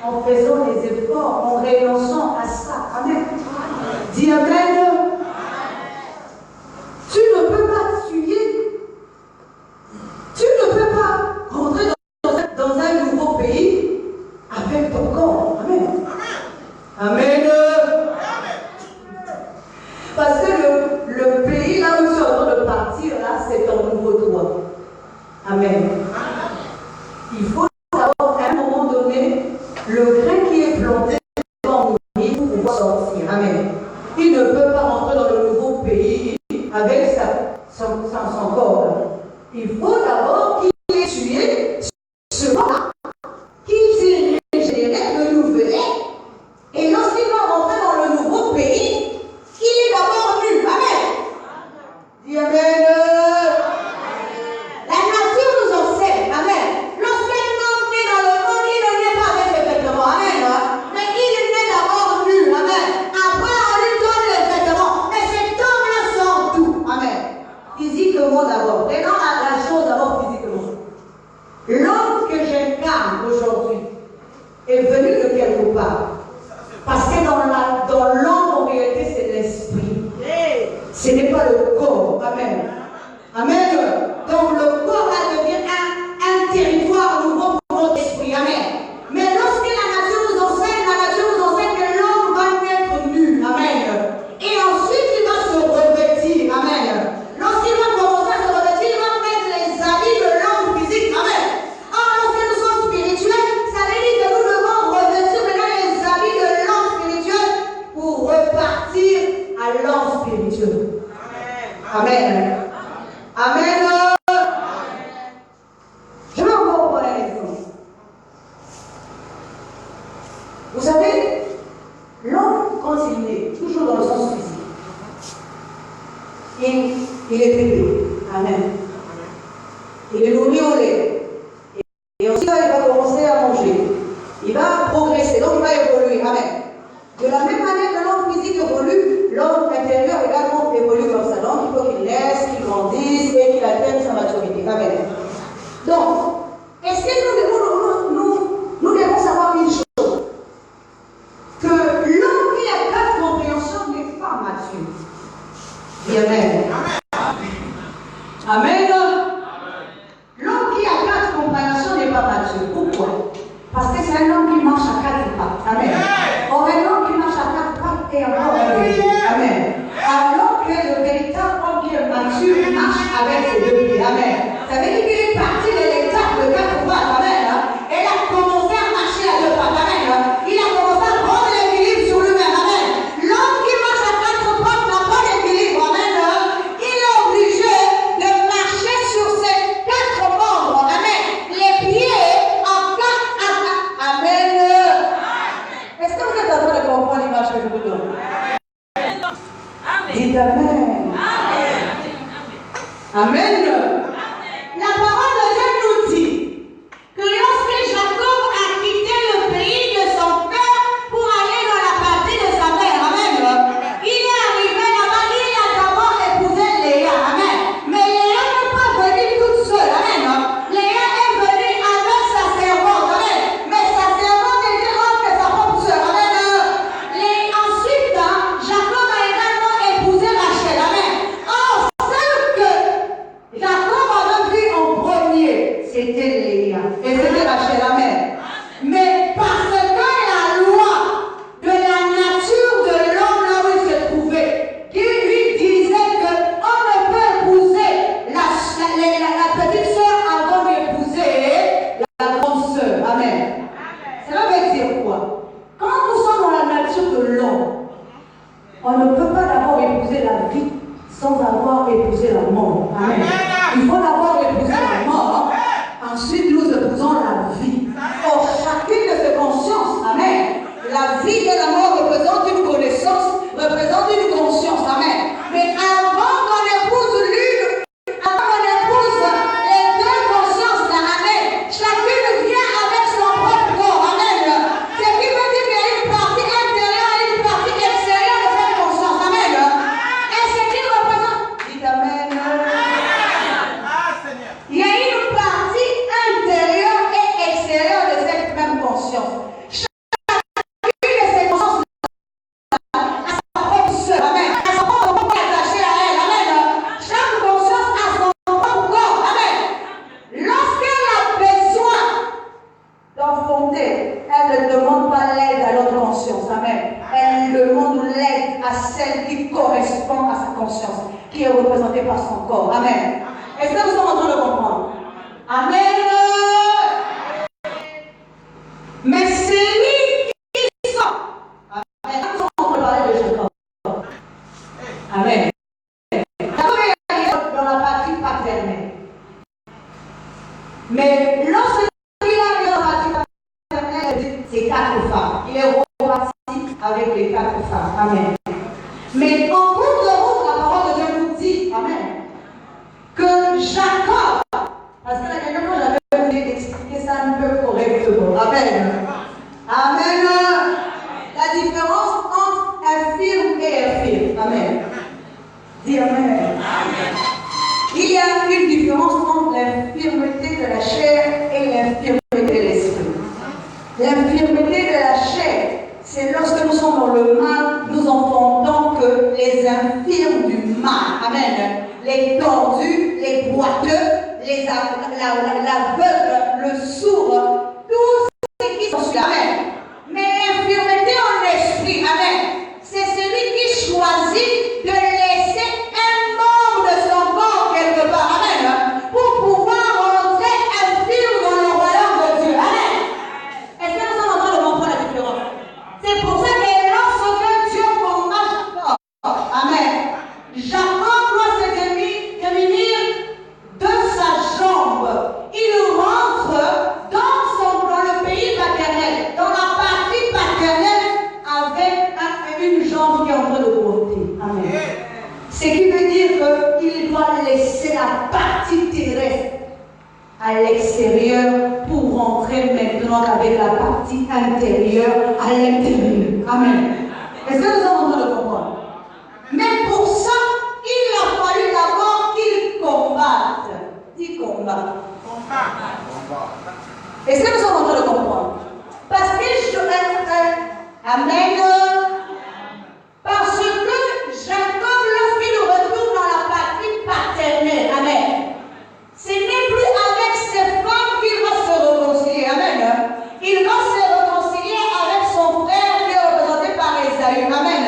En faisant des efforts, en renonçant à ça. Amen. Dis Amen. Tu ne peux pas tuer. Tu ne peux pas rentrer dans un nouveau pays avec ton corps. Amen. Amen. Parce que le pays là où tu es en train de partir, là, c'est ton nouveau toi. Amen. Il faut savoir qu'à un moment donné, le grain qui est planté va mourir pour pouvoir sortir. Amen. Il ne peut pas rentrer dans le nouveau pays avec son corps. Il faut d'abord qu'il ait tué ce corps qu'il s'est régénéré, renouvelé. Et lorsqu'il va rentrer dans le nouveau pays, il est d'abord nu. Amen. Dis Amen. La nature nous enseigne. Amen. Lorsqu'un homme naît dans le monde, il ne naît pas avec les vêtements. Amen. Mais il naît d'abord nu. Amen. Après, on lui donne les vêtements. Mais cet homme-là sort d'où? Amen. Physiquement d'abord. Prenons la chose d'abord physiquement. L'homme que j'incarne aujourd'hui est venu de quelque part. Parce que dans l'homme, en réalité, c'est l'esprit. Ce n'est pas le corps. Amen. Amen. Donc le corps là devient un territoire nouveau pour notre esprit. Amen. Mais lorsque la nature nous enseigne que l'homme va naître nu. Amen. Et ensuite il va se revêtir. Amen. Lorsqu'il va commencer à se revêtir, il va mettre les habits de l'homme physique. Amen. Or, lorsque nous sommes spirituels, ça veut dire que nous devons revêtir maintenant les habits de l'homme spirituel pour repartir à l'homme spirituel. Amen. Amen. Je vais encore prendre un exemple. Vous savez, l'homme, quand il naît, toujours dans le sens physique, il est bébé. Amen. Il est nourri au lait. Et ensuite, il va commencer à manger. Il va progresser, donc il va évoluer. Amen. De la même manière que l'homme physique évolue, l'homme intérieur également évolue comme ça. Donc il faut qu'il naisse, qu'il grandisse et qu'il atteigne sa maturité. Amen. Donc, est-ce que nous devons savoir une chose? Que l'homme qui a 4 compréhensions n'est pas mature. Dis Amen. Amen. L'homme qui a 4 compréhensions n'est pas mature. Pourquoi? Parce que c'est un homme qui marche à 4 pas. Amen. Or, un homme qui marche à 4 pas est encore un bébé. Amen. Alors que le véritable homme qui est mature marche avec ses 2 pieds. Amen. Ça veut dire qu'il est parti de l'étape de 4 pas. Amen. Et il a commencé à marcher à 2 pas. Amen. Il a commencé à que je vous donne. Dites Amen. Amen. La parole de Dieu nous dit que lorsque Jacob a quitté le pays de son père pour aller dans la patrie de sa mère, amen, il est arrivé là-bas, il a d'abord épousé Léa, amen. Mais Léa n'est pas venue toute seule, amen. Léa est venue avec sa servante, amen. Mais sa servante était autre que sa propre soeur, amen. Ensuite, Jacob a également épousé Rachel, amen. Or, celle que Jacob avait vue en premier, c'était Léa. Et c'était Rachel, amen. Mais parce que la loi de la nature de l'homme là où il se trouvait, qui lui disait qu'on ne peut épouser la petite sœur avant d'épouser la grande sœur. Amen. Cela veut dire quoi? Quand nous sommes dans la nature de l'homme, on ne peut pas d'abord épouser la vie sans avoir épousé la mort. Amen. Il faut d'abord épouser la mort. Ensuite, nous épousons la vie. Or, chacune de ces consciences, amen. La vie et la mort représentent une connaissance, représentent une conscience, amen. Mais avant qu'on épouse l'une, avant qu'on épouse les deux consciences, amen, chacune vient avec son propre corps, amen. Ce qui veut dire qu'il y a une partie intérieure et une partie extérieure de cette conscience, amen. Et ce qui représente, dites amen. Il y a une partie intérieure et extérieure de cette même conscience. Chacune de ces consciences a sa propre sœur, amen. A sa propre corps attaché à elle, amen. Chaque conscience a son propre corps, amen. Lorsqu'elle a besoin d'enfanter, elle ne demande pas l'aide à l'autre conscience, amen. Elle demande l'aide à celle qui correspond à sa conscience, qui est représentée par son corps, amen. Est-ce que nous sommes en train de comprendre? Amen. Mais c'est lui qui sent. Amen. Nous sommes en train de parler de Jacob. Amen. Jacob est allé dans la patrie paternelle. Mais lorsque il est arrivé dans la patrie paternelle, c'est 4 femmes. Il est reparti avec les 4 femmes. Amen. Mais en cours de route, la parole de Dieu nous dit, amen, que Jacob, parce que la dernière fois j'avais voulu expliquer ça un peu correctement. Amen. Amen. La différence entre infirme et infirme. Amen. Dis amen. Il y a une différence entre l'infirmité de la chair et l'infirmité de l'esprit. L'infirmité de la chair, c'est lorsque nous sommes dans le mal, nous entendons que les infirmes du mal, amen, les tordus, les boiteux, l'aveugle, le sourd, tous ceux qui sont sur amen. Mais l'infirmité en esprit, amen, c'est celui qui choisit de laisser un membre de son corps quelque part, amen, pour pouvoir rentrer infirme dans le royaume de Dieu, amen. Est-ce que nous sommes en train de comprendre la différence? C'est pour ça que lorsque Dieu combat Jacob, amen, Jacob doit se démunir de sa jambe. Il rentre dans le pays paternel, dans la partie paternelle, avec une jambe qui est en train de monter. Amen. Ce qui veut dire qu'il doit laisser la partie terrestre à l'extérieur pour rentrer maintenant avec la partie intérieure à l'intérieur. Amen. Est-ce que nous sommes en train de comprendre? Mais pour ça, il a fallu d'abord qu'il combatte. Dis combat. Est-ce que nous sommes en train de comprendre? Parce que amen. Parce que Jacob, lorsqu'il retourne dans la partie paternelle, amen, ce n'est plus avec ses femmes qu'il va se réconcilier, amen. Il va se réconcilier avec son frère qui est représenté par Esaü, amen.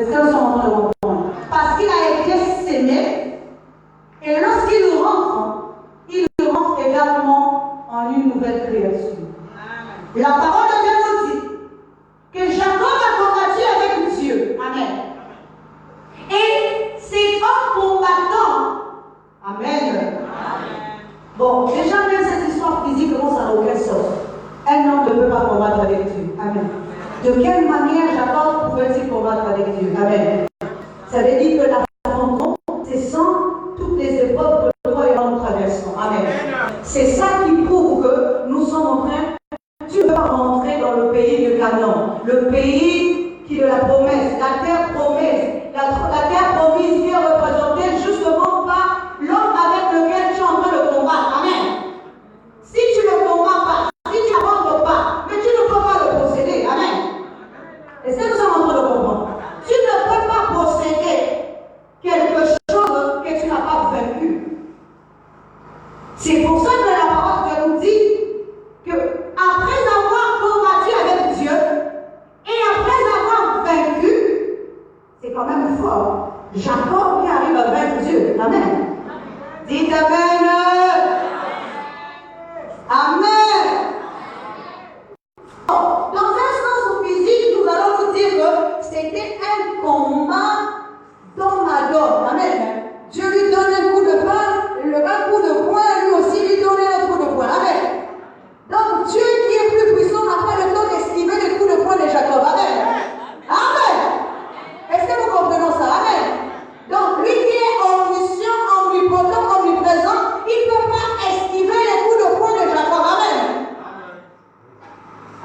Est-ce que nous sommes en train de comprendre? Parce qu'il a été sémé, et lorsqu'il rentre, il rentre également en une nouvelle créature. La parole de Dieu nous dit que Jacob a combattu avec Dieu. Amen. Et c'est un combattant. Amen. Bon, déjà, même cette histoire physique, comment ça n'a aucun sens. Un homme ne peut pas combattre avec Dieu. Amen. De quelle manière Jacob pouvait-il combattre avec Dieu? Amen. Ça veut dire que l'affrontement, c'est sans toutes les épreuves que toi et moi nous traversons. Amen. C'est ça qui prouve que nous sommes en train. Tu ne peux pas rentrer dans le pays de Canaan, le pays qui est de la promesse, la terre promise. La terre promise qui est représentée justement par l'homme avec lequel tu es en train de combattre. Amen. Si tu ne combats pas, si tu ne rentres pas, mais tu ne peux pas le posséder. Amen. Est-ce que nous sommes en train de comprendre? Tu ne peux pas posséder quelque chose que tu n'as pas vaincu. C'est pour ça que la parole de Dieu nous dit que après avoir combattu avec Dieu et après avoir vaincu, c'est quand même fort. Jacob qui arrive à vaincre Dieu. Amen. Dites Amen. Amen. Dans un sens physique, nous allons nous dire que c'était un combat d'homme à d'homme. Amen. Dieu lui donne un coup de poing, lui aussi lui donne un coup de poing. Amen. Donc Dieu qui est plus puissant n'a pas le temps d'estimer les coups de poing de Jacob. Amen. Amen. Est-ce que nous comprenons ça? Amen. Donc lui qui est omniscient, omnipotent, omniprésent, il ne peut pas estimer les coups de poing de Jacob. Amen.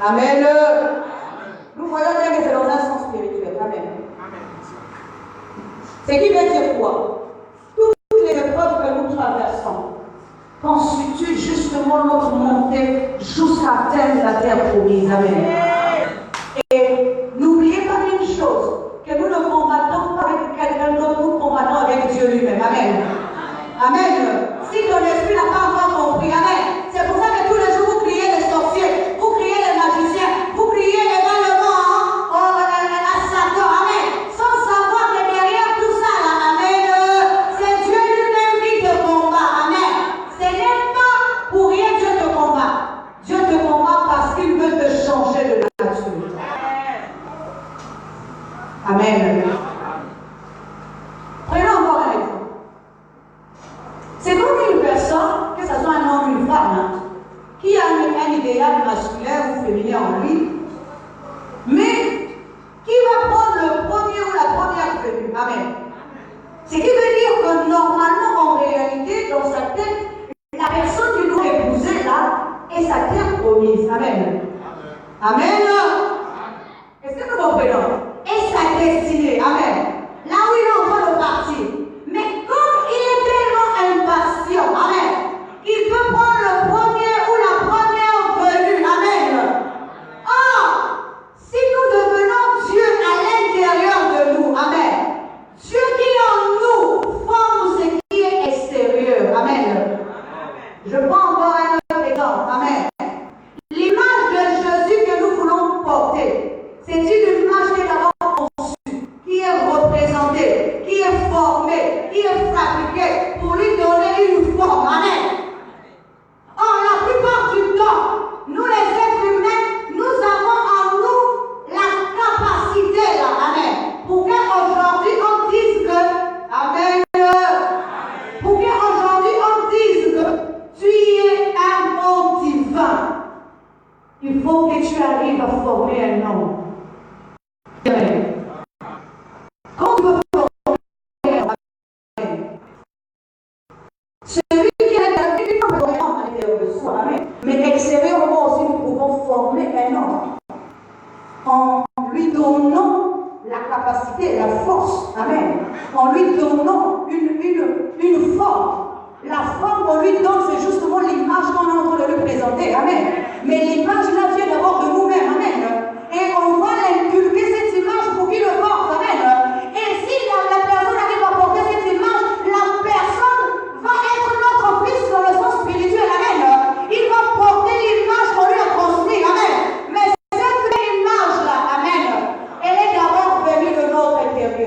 Amen. Nous voyons bien que c'est dans un sens spirituel. Amen. Ce qui veut dire quoi? Toutes les épreuves que nous traversons constituent justement notre montée jusqu'à atteindre la terre promise. Amen. Et n'oubliez pas une chose, que nous ne combattons pas avec quelqu'un d'autre, nous combattons avec Dieu lui-même. Amen. Amen. Si ton esprit n'a pas encore compris, amen. C'est pour ça que tous les jours vous criez les sorciers, vous criez les magiciens, vous criez également à Satan. Amen. Sans savoir que derrière tout ça, là, amen, c'est Dieu lui-même qui te combat. Amen. Ce n'est pas pour rien Dieu te combat. Dieu te combat parce qu'il veut te changer de nature. Amen. Prenons encore un exemple. C'est comme une personne, que ce soit un homme ou une femme, hein, qui a un idéal masculin ou féminin en lui, mais qui va prendre le premier ou la première venue. Amen. Ce qui veut dire que normalement, en réalité, dans sa tête, la personne qui doit épouser là est sa terre promise. Amen. Amen. Est-ce que nous comprenons? Et sa destinée. Amen. Là où il est en train de partir. Mais comme il est tellement impatient, amen, il peut prendre le premier ou la première venue. Amen. Or, si nous devenons Dieu à l'intérieur de nous, amen, Dieu qui est en nous forme ce qui est extérieur. Amen. Je prends encore un autre exemple. Amen. L'image de Jésus que nous voulons porter, c'est une image qui est d'abord conçue, qui est représentée, qui est formée, qui est fabriquée pour lui donner une forme. Amen. Or, la plupart du temps, nous les êtres humains, nous avons en nous la capacité, là, amen, pour qu'aujourd'hui on dise que, amen, pour qu'aujourd'hui on dise que tu es un bon divin. Il faut que tu arrives à former un homme. Amen. Quand tu veux former un homme, celui qui est à l'intérieur de soi, amen. Mais extérieurement aussi, nous pouvons former un homme en lui donnant la capacité, la force, amen. En lui donnant une forme. La forme qu'on lui donne, c'est justement l'image qu'on est en train de lui présenter. Amen. Mais l'image là vient d'abord de nous-mêmes. Amen. Et on va l'inculquer cette image pour qu'il le porte. Amen. Et si la personne arrive à porter cette image, la personne va être notre fils dans le sens spirituel. Amen. Il va porter l'image qu'on lui a transmise. Amen. Mais cette image là, amen, elle est d'abord venue de notre intérieur.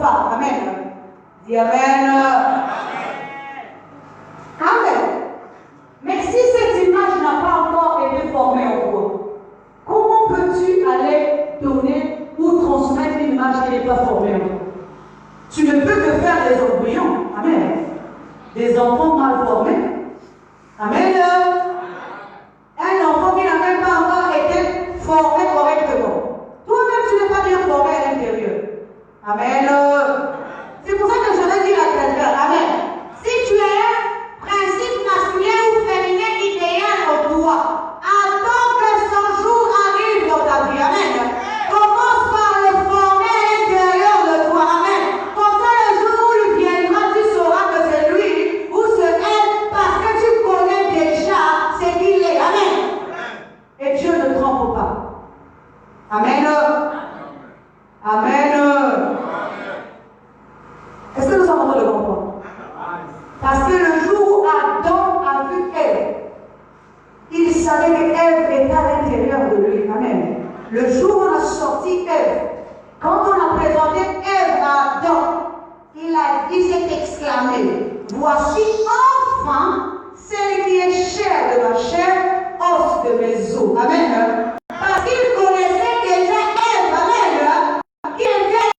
pas. Amen. Dis Amen. Amen. Mais si cette image n'a pas encore été formée en toi, comment peux-tu aller donner ou transmettre une image qui n'est pas formée en toi? Tu ne peux que faire des embryons. Amen. Des enfants mal formés. Amen. Un enfant qui n'a même pas encore été formé correctement. Toi-même, tu n'es pas bien formé à l'intérieur. Amen. C'est pour ça que je vais dire à quelqu'un, Amen. Si tu as un principe masculin ou féminin idéal en toi, attends que son jour arrive dans ta vie. Amen. Commence par le former à l'intérieur de toi. Amen. Comme ça, le jour où il viendra, tu sauras que c'est lui ou c'est elle parce que tu connais déjà ce qu'il est. Amen. Et Dieu ne trompe pas. Amen. Amen. Est-ce que nous sommes en train de comprendre? Parce que le jour où Adam a vu Ève, il savait qu'Ève était à l'intérieur de lui. Amen. Le jour où on a sorti Ève, quand on a présenté Ève à Adam, il s'est exclamé, voici enfin celle qui est chair de ma chair, os de mes os. Amen. Parce qu'il connaissait déjà Ève. Amen. Qui était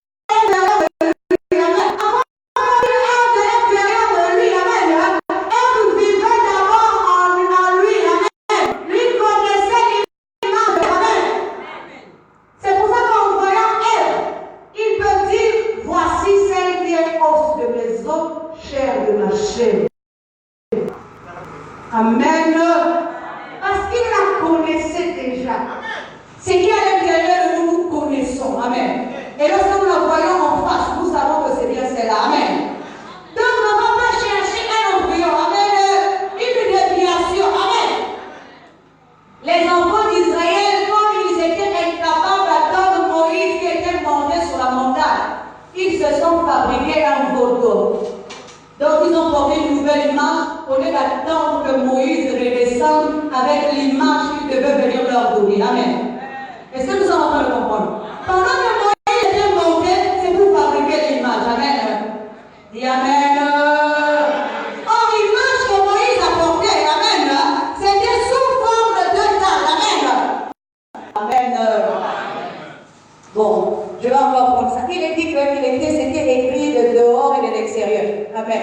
Amen. Parce qu'il la connaissait déjà. C'est qui à l'intérieur de nous, nous connaissons. Amen. Et lorsque nous la voyons en face, nous savons que c'est bien celle-là. Amen. Donc, on ne va pas chercher un embryon. Amen. Une déviation. Amen. Les enfants d'Israël, comme ils étaient incapables d'attendre Moïse qui était monté sur la montagne, ils se sont fabriqués un veau d'or. Donc ils ont formé une nouvelle image au lieu d'attendre que Moïse redescende avec l'image qu'il devait venir leur donner. Amen. Est-ce que nous sommes en train de comprendre? Pendant que Moïse était monté, c'est pour fabriquer l'image. Amen. Dis Amen. Or, l'image que Moïse a portée, Amen, c'était sous forme de deux tables. Amen. Amen. Bon, je vais encore prendre ça. Il est dit que c'était écrit de dehors et de l'extérieur. Amen.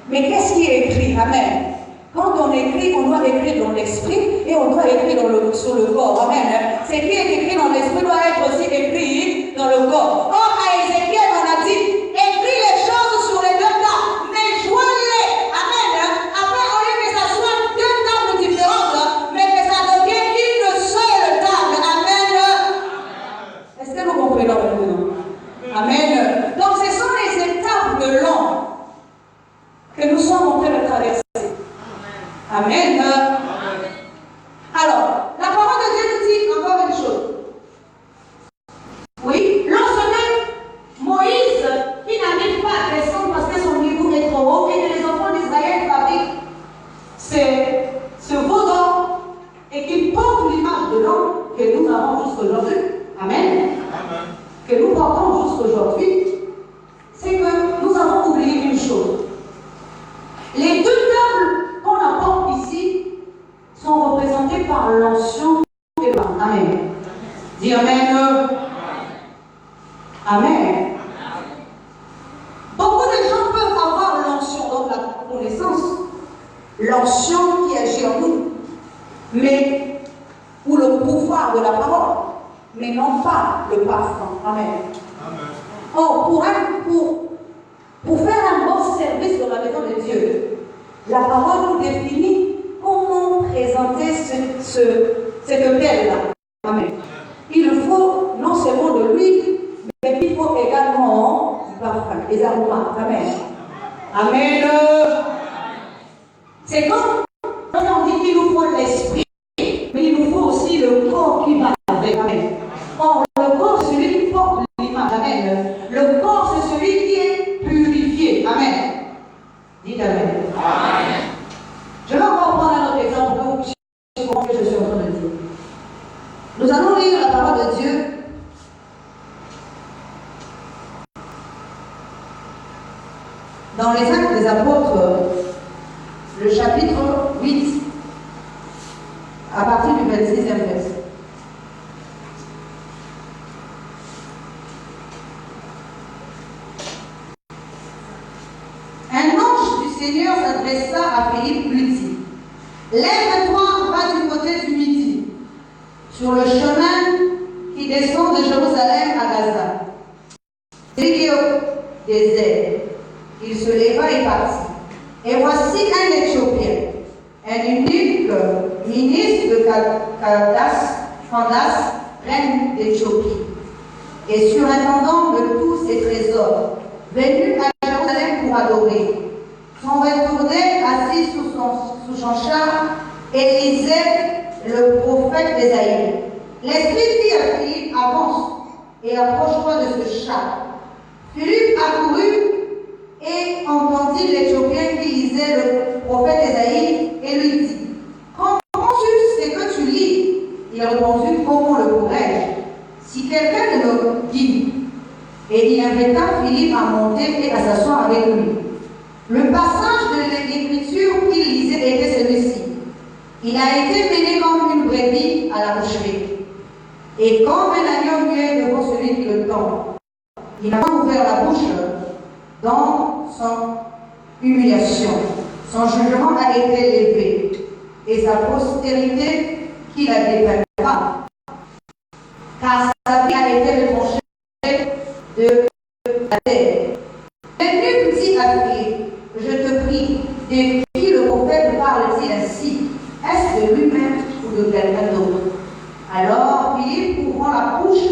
Mais qu'est-ce qui est écrit? Amen. Quand on écrit, on doit écrire dans l'esprit et on doit écrire sur le corps. Amen. Ce qui est écrit dans l'esprit doit être aussi écrit dans le corps. Or, à Ézéchiel, on a dit, écris les choses sur les deux tables, mais joins-les. Amen. Après, au lieu que ça soit deux tables différentes, mais que ça devienne une seule table. Amen. Est-ce que vous comprenez maintenant? Amen. Donc, ce sont les étapes de l'homme que nous sommes en train de traverser. Amen. Alors, la parole de Dieu nous dit encore une chose. Oui, lorsque Moïse, qui n'arrive pas à descendre parce que son niveau est trop haut et que les enfants d'Israël fabriquent ce veau d'or et qui porte l'image de l'homme que nous avons jusqu'aujourd'hui. Amen. Que nous portons jusqu'aujourd'hui, c'est que nous avons oublié une chose. Les deux tables qu'on apporte ici sont représentées par l'onction et le pain. Amen. Dis Amen. Amen. Beaucoup de gens peuvent avoir l'onction, donc la connaissance, l'onction qui agit en nous, mais ou le pouvoir de la parole, mais non pas le parfum. Amen. Or, pour faire un bon service dans la maison de Dieu, la parole nous définit comment présenter cette autel-là. Amen. Il faut non seulement de l'huile, mais il faut également du parfum, des aromates. Amen. Amen. C'est comme quand on dit qu'il nous faut l'esprit, mais il nous faut aussi le corps qui va avec. Amen. Or, le corps, c'est celui qui porte l'image. Amen. Le corps, c'est celui qui est purifié. Amen. Dites Amen. Amen. Je vais encore prendre un autre exemple pour que vous puissiez comprendre ce que je suis en train de dire. Nous allons lire la parole de Dieu dans les Actes des Apôtres, le chapitre 8, à partir du 26e verset. Un ange du Seigneur s'adressa à Philippe, lui dit: Lève-toi, va du côté du midi, sur le chemin qui descend de Jérusalem à Gaza. C'est au désert. Il se leva et partit. Et voici un Éthiopien, un eunuque ministre de Candace, reine d'Éthiopie, et surintendant de tous ses trésors, venu à Jérusalem pour adorer. Son retourné assis sous son char et lisait le prophète Ésaïe. L'Esprit dit à Philippe: avance et approche-toi de ce char. Philippe accourut et entendit l'Éthiopien qui lisait le prophète Ésaïe et lui dit: comprends-tu ce que tu lis? Il répondit: comment le pourrais-je, si quelqu'un ne me dit? Et il invita Philippe à monter et à s'asseoir avec lui. Le passage de l'écriture qu'il lisait était celui-ci: il a été mené comme une brebis à la boucherie, et comme un agneau muet devant celui qui le tend. Il n'a pas ouvert la bouche dans son humiliation. Son jugement a été élevé, et sa postérité qui la dépeindra. Car sa vie a été reprochée de la terre. L'Écriture dit à Philippe: je te prie, de qui le prophète parle-t-il ainsi? Est-ce de lui-même ou de quelqu'un d'autre? Alors Philippe, ouvrant la bouche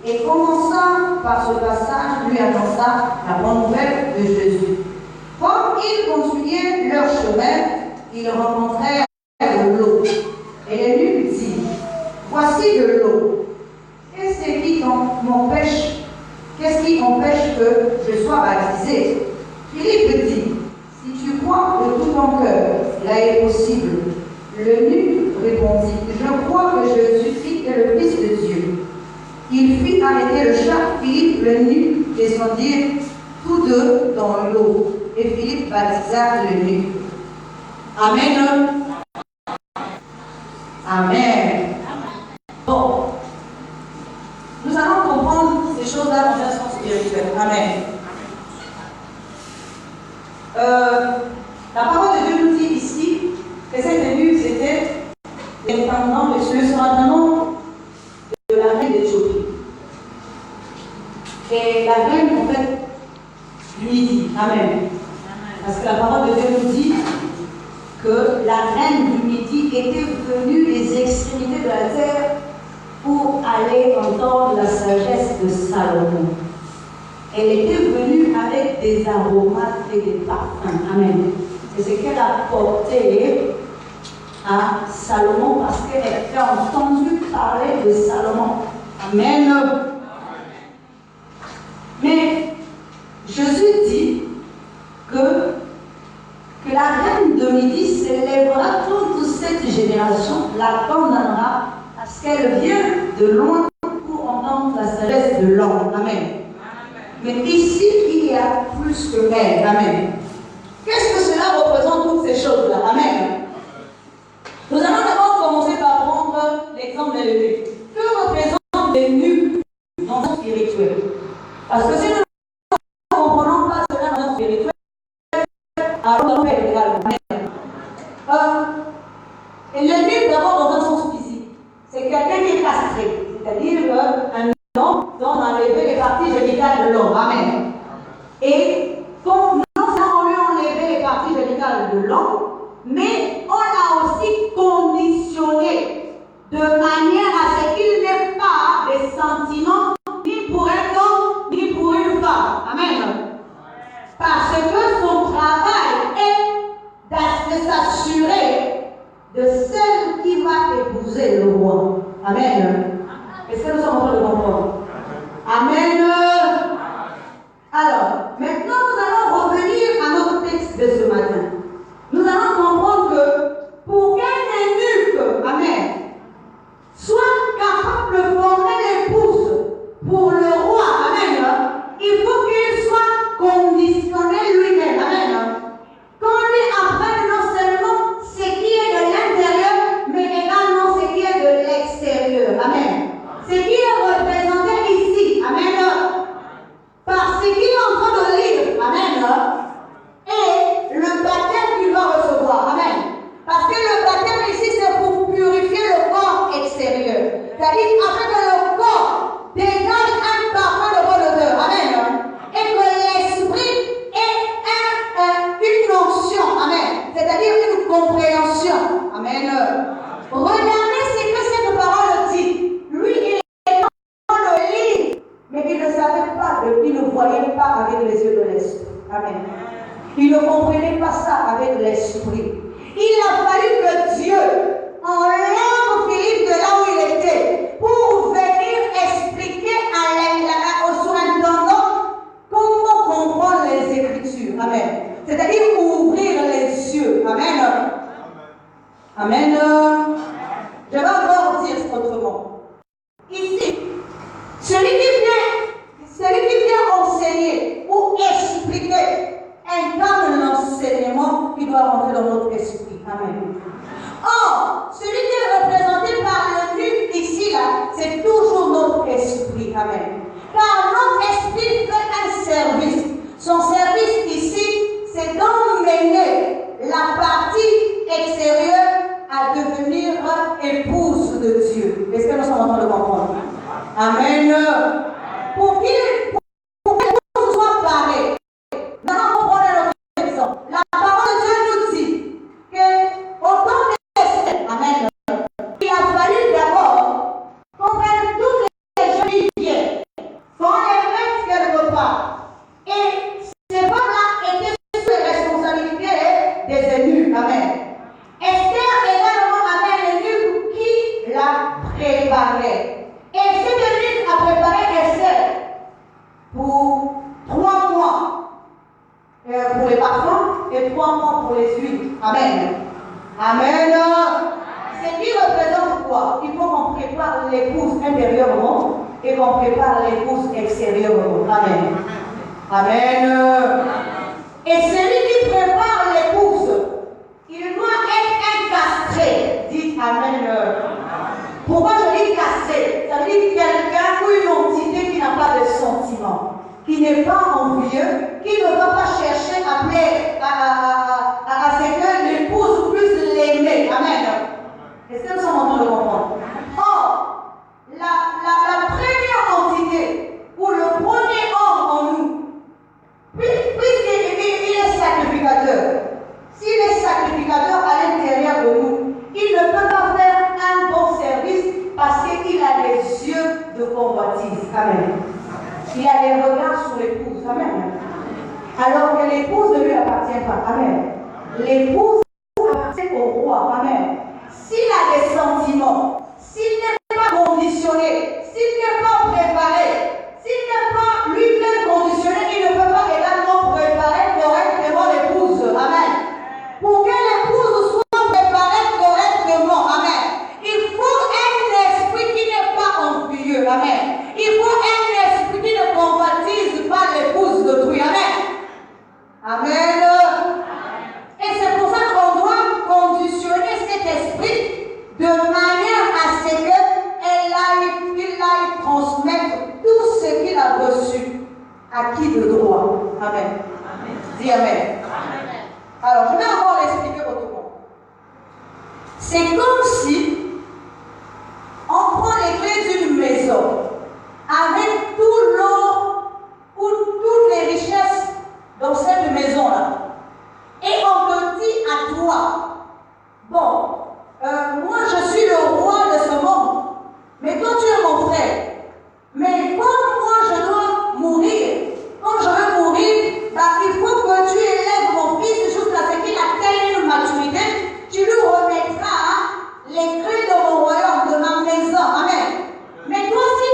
et commençant par ce passage, lui annonça la bonne nouvelle de Jésus. Comme ils continuaient leur chemin, ils rencontrèrent de l'eau. Et l'eunuque dit: voici de l'eau. Qu'est-ce qui empêche que je sois baptisé? Philippe dit: si tu crois de tout ton cœur, cela est possible. L'eunuque répondit: je crois que Jésus-Christ est le Fils de Dieu. Il fit arrêter le char. Philippe, l'eunuque, descendirent tous deux dans l'eau, et Philippe baptisa l'eunuque. Amen. Amen. Bon, nous allons comprendre ces choses-là dans un sens spirituel. Amen. La parole de Dieu nous dit ici que cet eunuque, c'était l'intendant, le surintendant de la reine d'Éthiopie. Et la reine, en fait, du Midi. Amen. Parce que la parole de Dieu nous dit que la reine du Midi était venue des extrémités de la terre pour aller entendre la sagesse de Salomon. Elle était venue avec des aromates et des parfums. Amen. C'est ce qu'elle a porté à Salomon parce qu'elle avait entendu parler de Salomon. Amen. Mais Jésus dit que la reine de Midi s'élèvera contre cette génération, la condamnera parce qu'elle vient de loin pour entendre la sagesse de l'homme. Amen. Mais ici, il y a plus que elle. Amen. Qu'est-ce que cela représente, toutes ces choses-là? Amen. Nous allons d'abord commencer par prendre l'exemple de l'eunuque. Que représente l'eunuque dans le spirituel? Parce que si nous ne comprenons pas cela dans le spirituel, alors nous allons faire également. L'eunuque, d'abord, dans un sens physique, c'est quelqu'un qui est castré, c'est-à-dire un homme dont on a enlevé les parties génitales de l'homme. Amen. Et comme non seulement on lui a enlevé les parties génitales de l'homme, mais on l'a aussi conditionné de manière à ce qu'il n'ait pas des sentiments ni pour un homme ni pour une femme. Amen. Parce que son travail est de s'assurer de celle qui va épouser le roi. Amen. Est-ce que nous sommes en train de comprendre? Amen. Alors, maintenant nous allons revenir à notre texte de ce matin. Nous allons comprendre que pour qu'un eunuque, amen, soit capable de former l'épouse pour le roi, amen, il faut qu'il soit conditionné lui-même. comprenez pas ça avec l'esprit. Il a fallu que Dieu enlève Philippe de là où il était pour venir expliquer au surintendant comment comprendre les Écritures. Amen. C'est-à-dire ouvrir les yeux. Amen. Amen. Je vais encore dire autrement. Ici, celui qui vient enseigner ou expliquer incarne l'enseignement qui doit rentrer dans notre esprit. Amen. Or, celui qui est représenté par l'eunuque ici, là, c'est toujours notre esprit. Amen. Car notre esprit fait un service. Son service ici, c'est d'emmener la partie extérieure à devenir épouse de Dieu. Est-ce que nous sommes en train de comprendre? Amen. Pour que l'épouse soit parée. Maintenant, on prend notre exemple. La parole de Dieu nous dit que au temps d'Esther, amen, il a fallu d'abord qu'on prenne toutes les jeunes filles, qu'on les mette quelque part. Et ces femmes-là étaient sous les responsabilités des eunuques. Amen. Esther également avait l'eunuque qui la préparait. Et cet eunuque a préparé Esther pour 3 mois pour les parfums et 3 mois pour les huiles. Amen. Amen. Ce qui représente quoi? Il faut qu'on prépare l'épouse intérieurement et qu'on prépare l'épouse extérieurement. Amen. Amen. Et celui qui prépare l'épouse, il doit être incastré. Dites Amen. Pourquoi je dis castré? Ça veut dire quelqu'un ou une entité qui n'a pas de sentiment, qui n'est pas envieux, qui ne va pas chercher à plaire à ce que l'épouse puisse l'aimer. Amen. Est-ce que nous sommes en train de comprendre? Or, la première entité, ou le premier homme en nous, puisqu'il est sacrificateur, s'il est sacrificateur à l'intérieur de nous, il ne peut pas faire un bon service parce qu'il a des yeux de convoitise. Amen. Il a les regards sur l'épouse. Amen. Alors que l'épouse ne lui appartient pas. Amen. L'épouse appartient au roi. Amen. S'il a des sentiments, s'il n'est pas conditionné, s'il n'est pas préparé, s'il n'est pas lui-même conditionné, il ne peut pas également préparer correctement l'épouse. Amen. Pour que l'épouse soit préparée correctement. Amen. Il faut un esprit qui n'est pas envieux. Amen. Il faut un esprit qui ne compatise pas l'épouse d'autrui. Amen. Amen. Et c'est pour ça qu'on doit conditionner cet esprit de manière à ce qu'il aille transmettre tout ce qu'il a reçu à qui de droit. Amen. Dis Amen. Alors, je vais encore l'expliquer autrement. C'est comme si on prend les clés d'une maison avec tout l'or ou toutes les richesses dans cette maison-là. Et on te dit à toi, bon, moi je suis le roi de ce monde, mais toi tu es mon frère. Mais comme moi je dois mourir, comme je vais mourir, il faut que tu élèves mon fils jusqu'à ce qu'il atteigne une maturité. Tu lui remettras les clés de mon royaume, de ma maison. Amen. Mais toi, si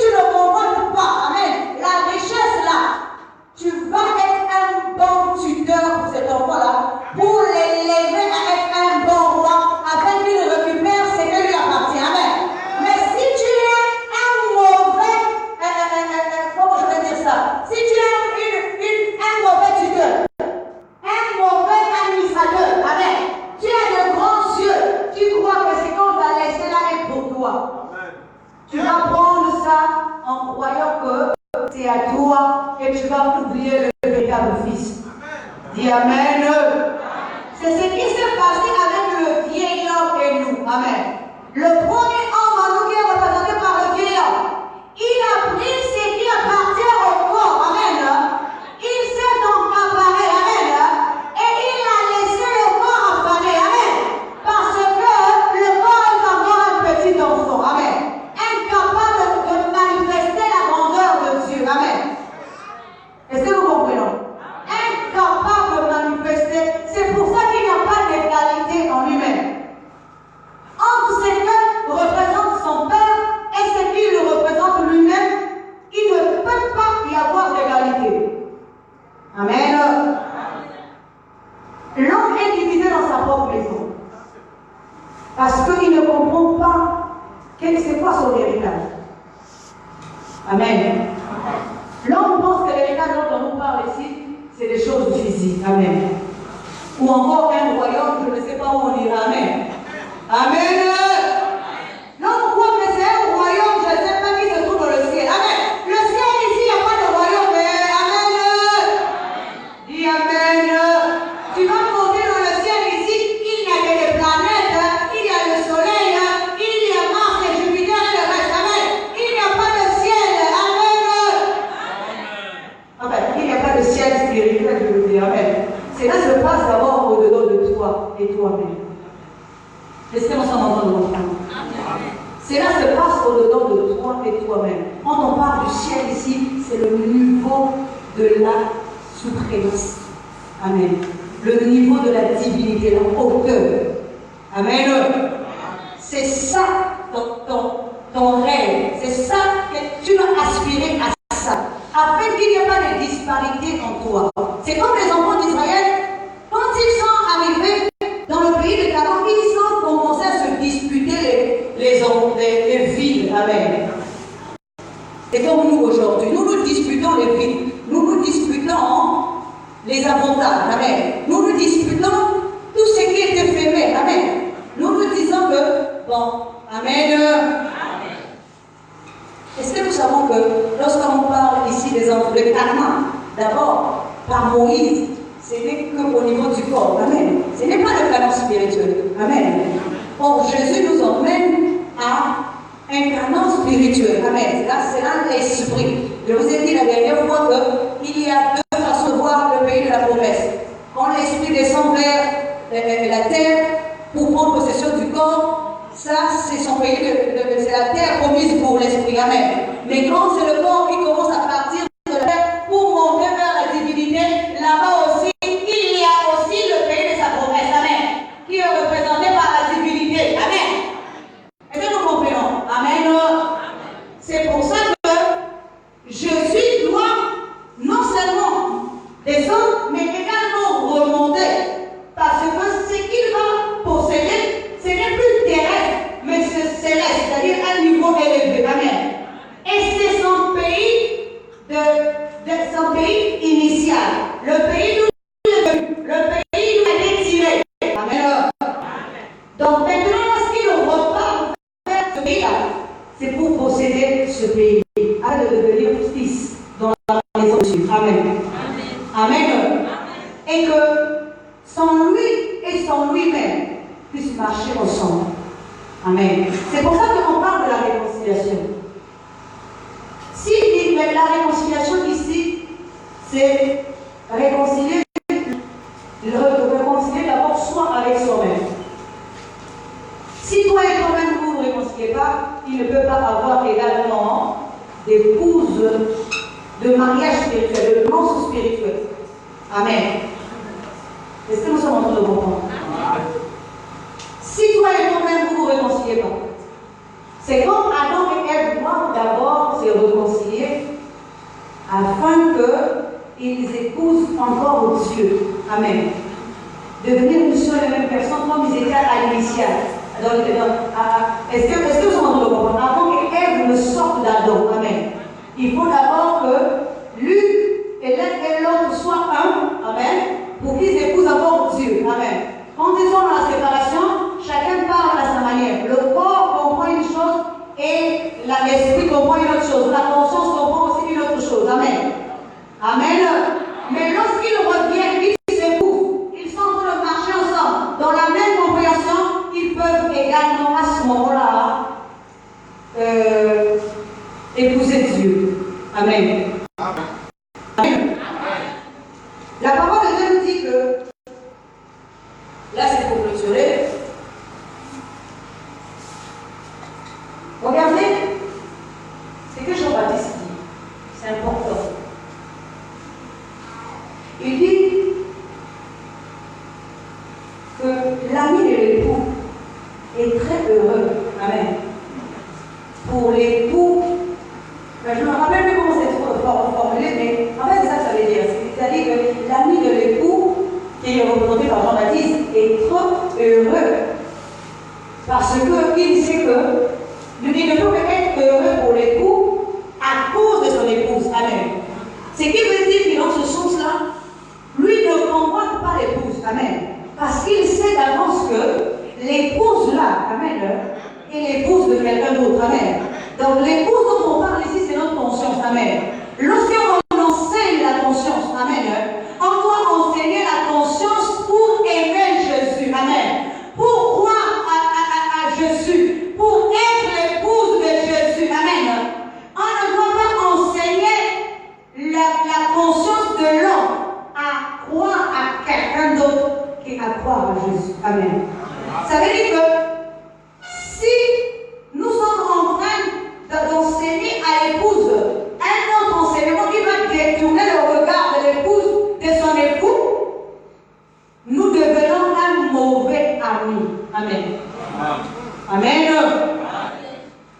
tu ne comprends pas, amen, la richesse là, tu vas être un bon tuteur pour cet enfant-là, pour l'élever à être un bon roi, afin qu'il récupère ce qui lui appartient. Amen. Mais si tu es un mauvais, comment je vais dire ça? Si tu es un mauvais tuteur, un mauvais administrateur, amen, tu as de grands yeux, tu crois que ce qu'on va laisser là est pour toi. Amen. Tu vas prendre ça en croyant que c'est à toi et tu vas oublier le véritable fils. Amen. Dis Amen. C'est ce qui s'est passé avec le vieil homme et nous. Amen. Le premier homme en nous qui est représenté par le vieil homme, il a pris ce qui appartient au corps. Amen. Il s'est encapparé. Amen. Et il a laissé le corps affamer. Amen. Parce que le corps est encore un petit enfant. Amen. Incapable de manifester la grandeur de Dieu. Amen. Est-ce que nous comprenons? Incapable sa propre maison. Parce qu'il ne comprend pas c'est quoi son héritage. Amen. L'homme pense que l'héritage dont on nous parle ici, c'est des choses physiques. Amen. Ou encore un royaume, je ne sais pas où on ira. Amen. Amen. L'homme croit que c'est un royaume, je ne sais pas qui se trouve dans le ciel. Amen. Le ciel ici, il n'y a pas de royaume. Amen. Dis Amen. Tu vas monter dans le ciel ici, il y a des planètes, il y a le soleil, il y a Mars et Jupiter et le reste. Amen. Il n'y a pas de ciel. Amen. Amen. Il n'y a pas de ciel spirituel, je veux dire. Amen. Cela se passe d'abord au-dedans de toi et toi-même. Est-ce que nous sommes en train de comprendre? Cela se passe au-dedans de toi et toi-même. Quand on parle du ciel ici, c'est le niveau de la suprématie. Amen. Le niveau de la divinité, la hauteur. Amen. C'est ça ton rêve. C'est ça que tu vas aspirer à ça. Afin qu'il n'y ait pas de disparité en toi. C'est comme les enfants d'Israël, quand ils sont arrivés dans le pays de Canaan, ils ont commencé à se disputer les villes. Amen. C'est comme nous aujourd'hui. Nous nous disputons les villes. Nous nous disputons les avantages. Amen. Nous nous disputons tout ce qui est éphémère. Amen. Nous nous disons que, bon, Amen. Est-ce que nous savons que lorsqu'on parle ici des enfants de Canaan, d'abord, par Moïse, ce n'est qu'au niveau du corps. Amen. Ce n'est pas le Canaan spirituel. Amen. Or, Jésus nous emmène à un Canaan spirituel. Amen. C'est là l'esprit. Je vous ai dit la dernière fois qu'il y a deux façons de voir le pays de la promesse. Quand l'esprit descend vers la terre pour prendre possession du corps, ça, c'est son pays, c'est la terre promise pour l'esprit. Amen. Mais quand c'est le corps qui commence à partir de la terre pour monter vers la divinité, là-bas aussi, il y a aussi le pays de sa promesse. Amen. Qui est représenté par la divinité. Amen. Est-ce que nous comprenons? Amen. C'est pour ça que Jésus doit non seulement descendre, mais également remonter. Parce que ce qu'il va posséder, ce n'est plus terrestre, mais c'est céleste, c'est-à-dire un niveau élevé. Amen. Et c'est son pays, son pays initial. Le pays d'où il est venu, le pays d'où il est tiré. Amen. Donc maintenant, lorsqu'il repart vers ce pays-là, c'est pour posséder ce pays, afin de devenir fils dans la maison de Dieu. Amen. Amen. Et que sans lui et sans lui-même puissent marcher ensemble. Amen. C'est pour ça qu'on parle de la réconciliation. Si la réconciliation ici, c'est réconcilier d'abord soi avec soi-même. Si toi et toi-même vous ne vous réconciliez pas, il ne peut pas avoir également d'épouse de mariage spirituel, de noces spirituel. Amen. Est-ce que nous sommes en train de comprendre? Si toi et toi-même vous ne vous réconciliez pas, c'est comme Adam et Ève doivent d'abord se réconcilier afin qu'ils épousent encore Dieu. Amen. Devenir une seule et même personne comme ils étaient à l'initial. Est-ce que vous en train de comprendre? Avant qu'Ève ne sorte d'Adam. Amen. Il faut d'abord que l'une et l'autre soient un. Amen. Pour qu'ils épousent encore Dieu. Amen. Quand ils sont dans la séparation, chacun parle à sa manière. Le corps comprend une chose et l'esprit comprend une autre chose. La conscience comprend aussi une autre chose. Amen. Amen. Mais lorsqu'ils reviennent, ils s'épousent, ils sont en train de marcher ensemble, dans la même compréhension, ils peuvent également à ce moment-là épouser Dieu. Amen. Amen. La parole de Dieu nous dit que, là c'est pour clôturer, regardez ce que Jean-Baptiste dit, c'est important. Il dit que l'ami de l'époux est très heureux. Amen. Pour l'époux, je ne me rappelle plus comment c'est formulé, mais en fait c'est ça que ça veut dire. C'est-à-dire que l'ami de l'époux qui qui est représenté par Jean-Baptiste, est trop heureux. Parce qu'il sait que il ne peut être heureux pour l'époux à cause de son épouse. Amen. Ce qui veut dire que dans ce sens-là, lui ne convoite pas l'épouse. Amen. Parce qu'il sait d'avance que l'épouse-là, amen, est l'épouse de quelqu'un d'autre. Amen. Donc l'épouse dont on parle ici, c'est notre conscience. Amen. Lorsqu'on enseigne la conscience, amen, on doit enseigner la conscience pour aimer Jésus. Amen. Pour croire à Jésus, pour être l'épouse de Jésus. Amen. On ne doit pas enseigner la conscience de l'homme à croire à quelqu'un d'autre qu'à croire à Jésus. Amen. Ça veut dire que si nous sommes en train d'enseigner à l'épouse un autre enseignement qui va détourner le regard de l'épouse de son époux, nous devenons un mauvais ami. Amen. Amen.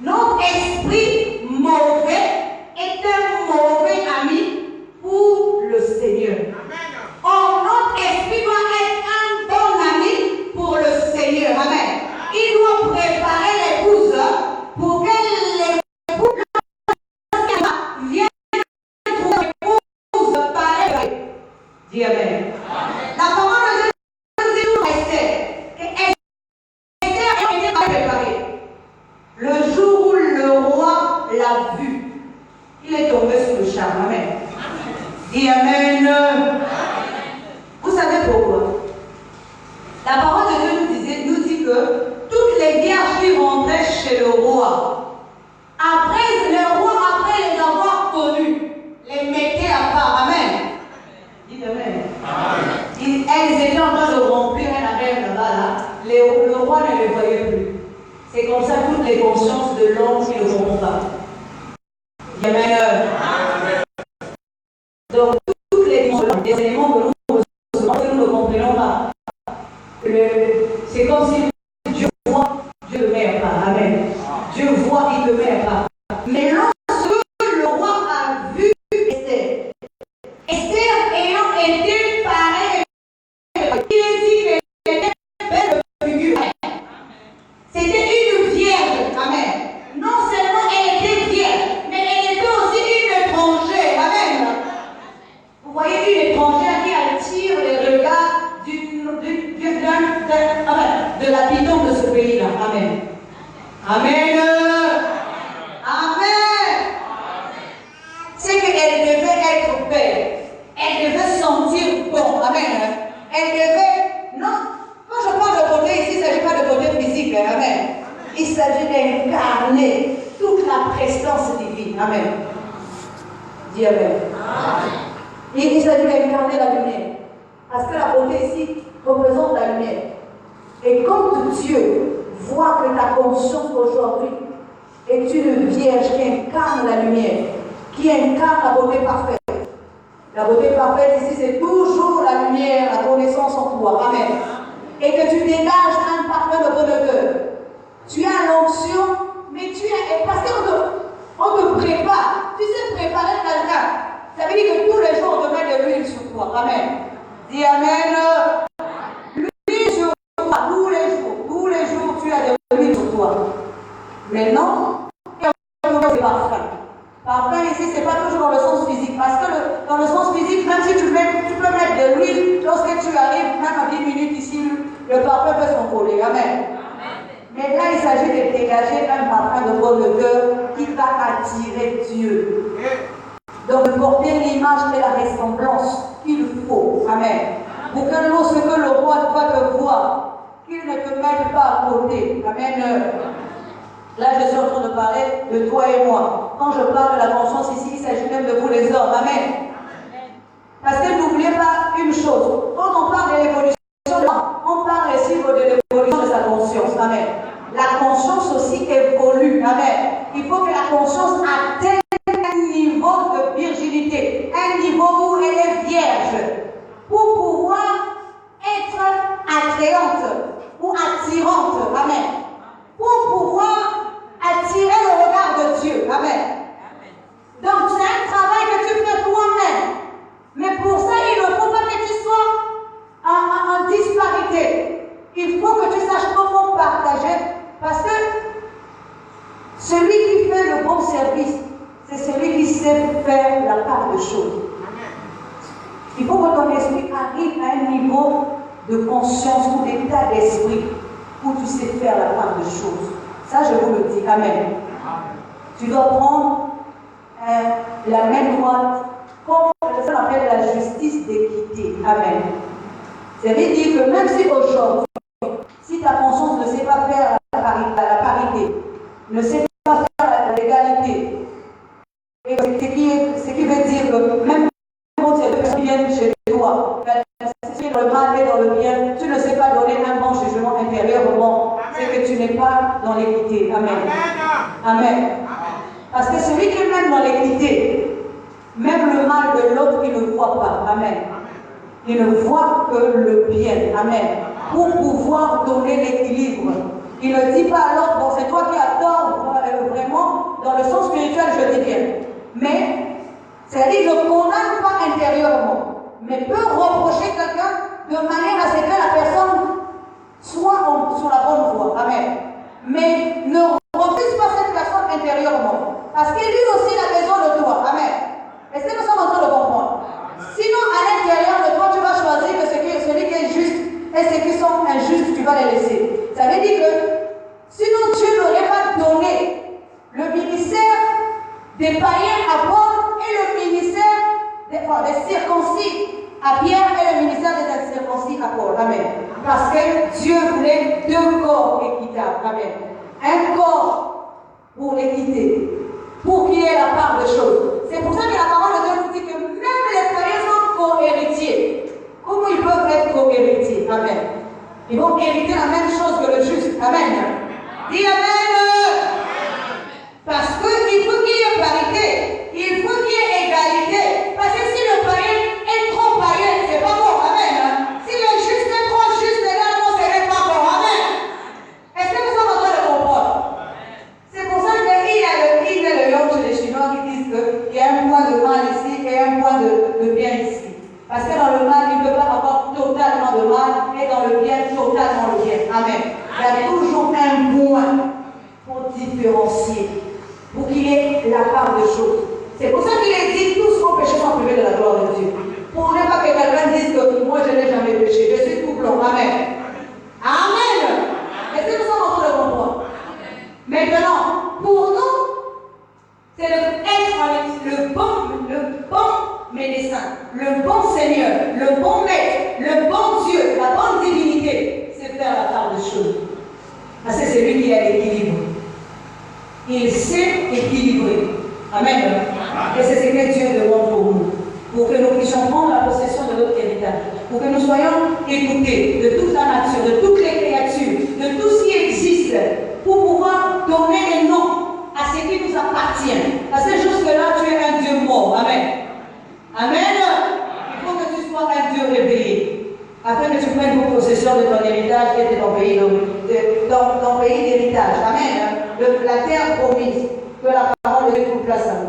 Notre esprit mauvais est un mauvais ami pour le Seigneur. Or, notre esprit doit être un bon ami pour le Seigneur. Amen. Il doit préparer l'épouse pour qu'elle l'épouse vienne trouver l'épouse pareille. Dis Amen. La parole de Dieu nous Esther. Esther a été préparée. Le jour où le roi l'a vu, il est tombé sous le charme. Amen. Dis Amen. Vous savez pourquoi? La parole de Dieu nous dit que toutes les vierges qui rentraient chez le roi, après les avoir connus, les mettaient à part. Amen. Dites Amen. Elles étaient en train de remplir un arrêt là-bas. Là. Le roi ne les voyait plus. C'est comme ça toutes les consciences de l'homme qui ne vont pas. Amen. Donc, toutes les consciences, des éléments que nous ne comprenons pas. C'est comme si Dieu voit, Dieu le met à part. Amen. Dieu voit, il le met à part. Mais lorsque le roi a vu Esther, Esther ayant été pareille, il a dit qu'elle était belle figure. C'était une vierge. Amen. Non seulement elle était vierge, mais elle était aussi une étrangère. Amen. Vous voyez une étrangère qui attire les regards de l'habitant de ce pays-là. Amen. Amen. Amen. C'est qu'elle devait être belle. Elle devait sentir bon. Amen. Elle devait... Non, quand je parle de beauté ici, il ne s'agit pas de beauté physique. Amen. Il s'agit d'incarner toute la prestance divine. Amen. Dis Amen. Il s'agit d'incarner la lumière. Parce que la beauté ici représente la lumière. Et quand Dieu voit que ta conscience aujourd'hui est une vierge qui incarne la lumière, qui incarne la beauté parfaite. La beauté parfaite ici, c'est toujours la lumière, la connaissance en toi. Amen. Et que tu dégages un parfum de bonne odeur. Tu as l'onction, mais tu es... Parce qu'on te prépare. Tu sais préparer quelqu'un. Ça veut dire que tous les jours, on te met de l'huile sur toi. Amen. Dis Amen. L'huile sur toi, tous les jours, tu as de l'huile sur toi. Mais non, c'est parfum. Parfum ici, ce n'est pas toujours dans le sens physique. Parce que dans le sens physique, même si tu peux mettre de l'huile, lorsque tu arrives, même à 10 minutes ici, le parfum peut s'envoler. Amen. Mais là, il s'agit de dégager un parfum de bonne odeur qui va attirer Dieu. Donc, de porter l'image et la ressemblance qu'il faut. Amen. Pour que lorsque le roi doit te voir, qu'il ne te mette pas à côté. Amen. Là, je suis en train de parler de toi et moi. Quand je parle de la conscience ici, il s'agit même de vous les hommes. Amen. Parce que n'oubliez pas une chose. Quand on parle de l'évolution, on parle aussi de l'évolution de sa conscience. Amen. La conscience aussi évolue. Amen. Il faut que la conscience atteigne un niveau de virginité, un niveau où elle est vierge, pour pouvoir être attrayante ou attirante. Amen. Pour pouvoir attirer le regard de Dieu. Amen. Donc c'est un travail que tu fais toi-même. Mais pour ça, il ne faut pas que tu sois de conscience ou d'état d'esprit où tu sais faire la part de choses. Ça, je vous le dis. Amen. Tu dois prendre la main droite, comme ce qu'on appelle la justice d'équité. Amen. Ça veut dire que même si aujourd'hui, si ta conscience ne sait pas faire la parité, ne sait pas faire l'égalité, et ce qui veut dire que même quand tu viens chez toi, si dans le mal et dans le bien, tu ne sais pas donner un bon jugement intérieurement, c'est que tu n'es pas dans l'équité. Amen. Amen. Parce que celui qui est même dans l'équité, même le mal de l'autre, il ne voit pas. Amen. Il ne voit que le bien. Amen. Pour pouvoir donner l'équilibre. Il ne dit pas à l'autre, bon, c'est toi qui as tort, vraiment, dans le sens spirituel, je dis bien. Mais, c'est-à-dire, ne condamne pas intérieurement, mais peut reprocher quelqu'un de manière à ce que la personne soit sur la bonne voie. Amen. Mais ne refuse pas cette personne intérieurement. Parce que lui aussi il a besoin de toi. Amen. Est-ce que nous sommes en train de comprendre? Sinon, à l'intérieur de toi, tu vas choisir que celui qui est juste et ceux qui sont injustes, tu vas les laisser. Ça veut dire que sinon Dieu n'aurait pas donné le ministère des païens à Paul et le ministère des circoncis à Pierre et le ministère des incirconcis à Paul. Amen. Parce que Dieu voulait deux corps équitables. Amen. Un corps pour l'équité, pour qu'il y ait la part de choses. C'est pour ça que la parole de Dieu nous dit que même les païens sont co-héritiers. Comment ils peuvent être co-héritiers? Amen. Ils vont hériter la même chose que le juste. Amen. Dis Amen. Parce qu'il faut qu'il y ait parité. Il faut qu'il y ait égalité. Parce que si le païen est trop païen, c'est pas bon. Amen. Si le juste est trop juste, également, ce n'est pas bon. Amen. Est-ce que nous sommes en train de comprendre? C'est pour ça qu'il y a le yom chez les Chinois qui disent qu'il y a un point de mal ici et un point de bien ici. Parce que dans le mal, il ne peut pas avoir totalement de mal et dans le bien, totalement le bien. Amen. Il y a toujours un point pour différencier, pour qu'il y ait la part de choses. C'est pour ça qu'il est dit tous vos péchés sont privés de la gloire de Dieu. Pour ne pas que quelqu'un dise que moi je n'ai jamais péché, je suis tout blanc. Amen. Amen. Est-ce que nous sommes en train de comprendre? Maintenant, pour nous, c'est d'être le bon médecin, le bon Seigneur, le bon Maître, le bon Dieu, la bonne divinité, c'est faire la part des choses. Parce que c'est lui qui a l'équilibre. Il sait équilibrer. Amen. Et c'est ce que Dieu demande pour nous. Pour que nous puissions prendre la possession de notre héritage. Pour que nous soyons écoutés de toute la nature, de toutes les créatures, de tout ce qui existe. Pour pouvoir donner les noms à ce qui nous appartient. Parce que jusque-là, tu es un Dieu mort. Amen. Amen. Il faut que tu sois un Dieu réveillé. Afin que tu prennes possession de ton héritage et de ton pays, ton pays d'héritage. Amen. La terre promise. Que la parole de Dieu nous place à nous.